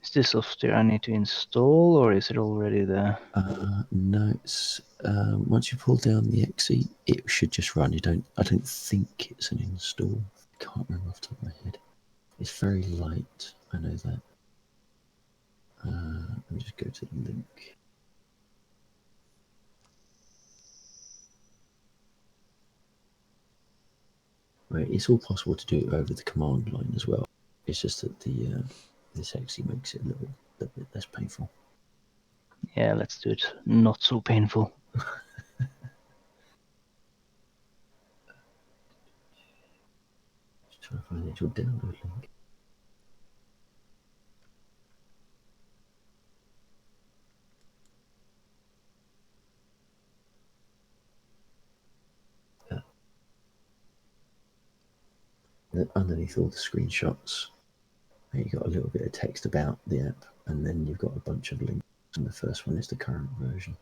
Is this software I need to install or is it already there? No, it's once you pull down the exe, it should just run. I don't think it's an install. I can't remember off the top of my head. It's very light. I know that. Let me just go to the link. Right, it's all possible to do it over the command line as well. It's just that this exe makes it a little bit less painful. Yeah, let's do it. Not so painful. Just trying to find the actual download link. underneath all the screenshots, you've got a little bit of text about the app, and then you've got a bunch of links. And the first one is the current version.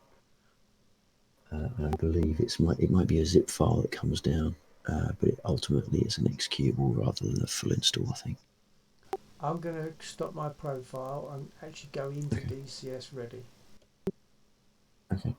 And I believe it might be a zip file that comes down, but it ultimately is an executable rather than a full install, I think. I'm going to stop my profile and actually go into Okay. DCS Ready. Okay.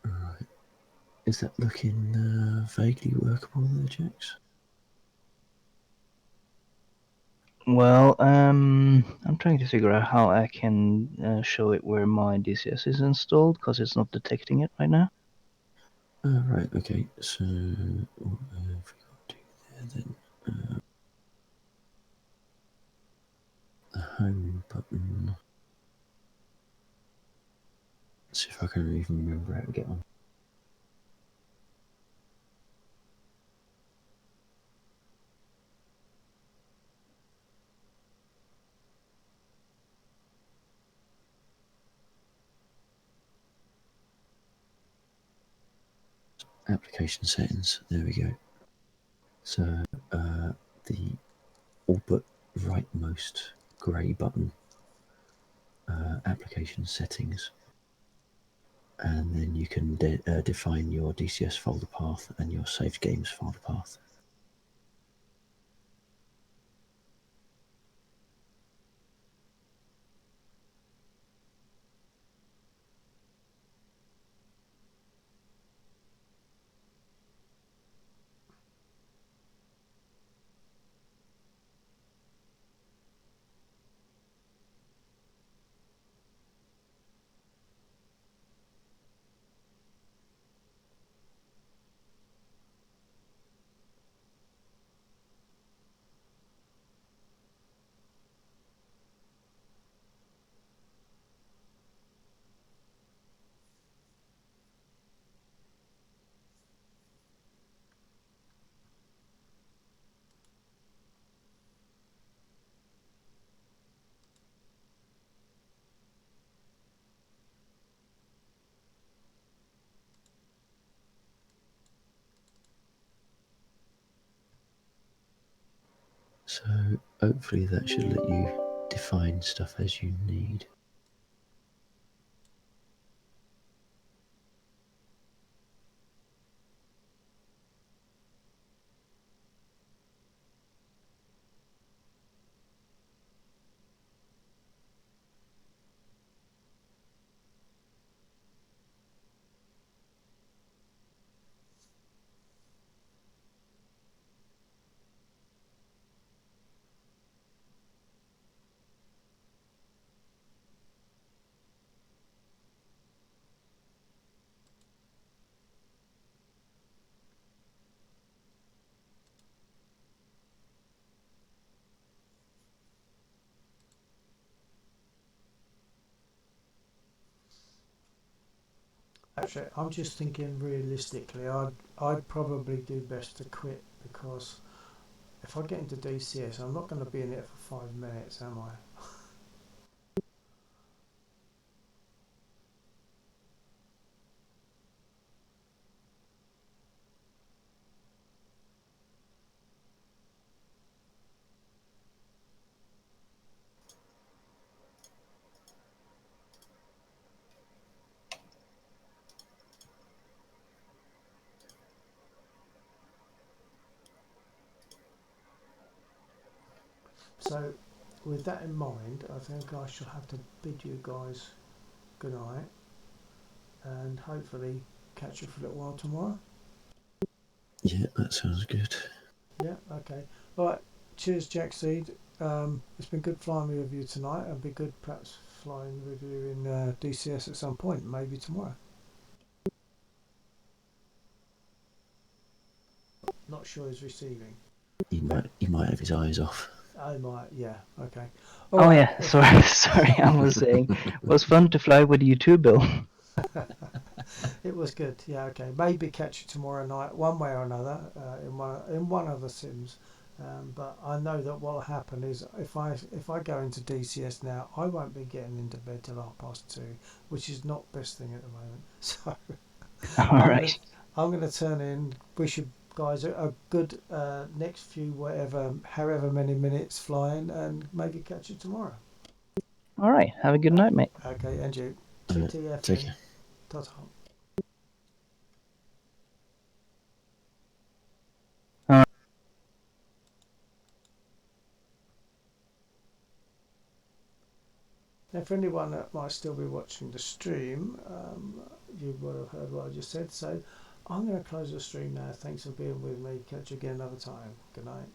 Right. Is that looking vaguely workable there, Jax? Well, I'm trying to figure out how I can show it where my DCS is installed, because it's not detecting it right now. Right, okay. So, what have we got to do there then? The home button. Let's see if I can even remember how to get on. Application settings. There we go. So, the all but rightmost grey button, application settings, and then you can define your DCS folder path and your saved games folder path. So hopefully that should let you define stuff as you need. Actually, I'm just thinking realistically. I'd probably do best to quit, because if I get into DCS, I'm not going to be in it for 5 minutes, am I? So, with that in mind, I think I shall have to bid you guys good night, and hopefully catch you for a little while tomorrow. Yeah, that sounds good. Yeah, okay. All right. Cheers, Jack Seed. It's been good flying with you tonight. It'll be good perhaps flying with you in DCS at some point, maybe tomorrow. Not sure he's receiving. He might have his eyes off. I might, yeah, okay. Oh All yeah, sorry, sorry. I was saying it was fun to fly with you too, Bill. It was good. Yeah, okay. Maybe catch you tomorrow night, one way or another, in one of the sims. But I know that what'll happen is if I go into DCS now, I won't be getting into bed till 2:30, which is not best thing at the moment. So All I'm gonna right. I'm gonna turn in. Wish you guys a good next few however many minutes flying, and maybe catch you tomorrow. All right. Have a good night, mate. Okay, and you. Take TTFN. care. Ta-ta. Now, for anyone that might still be watching the stream, you would have heard what I just said. So I'm going to close the stream now. Thanks for being with me. Catch you again another time. Good night.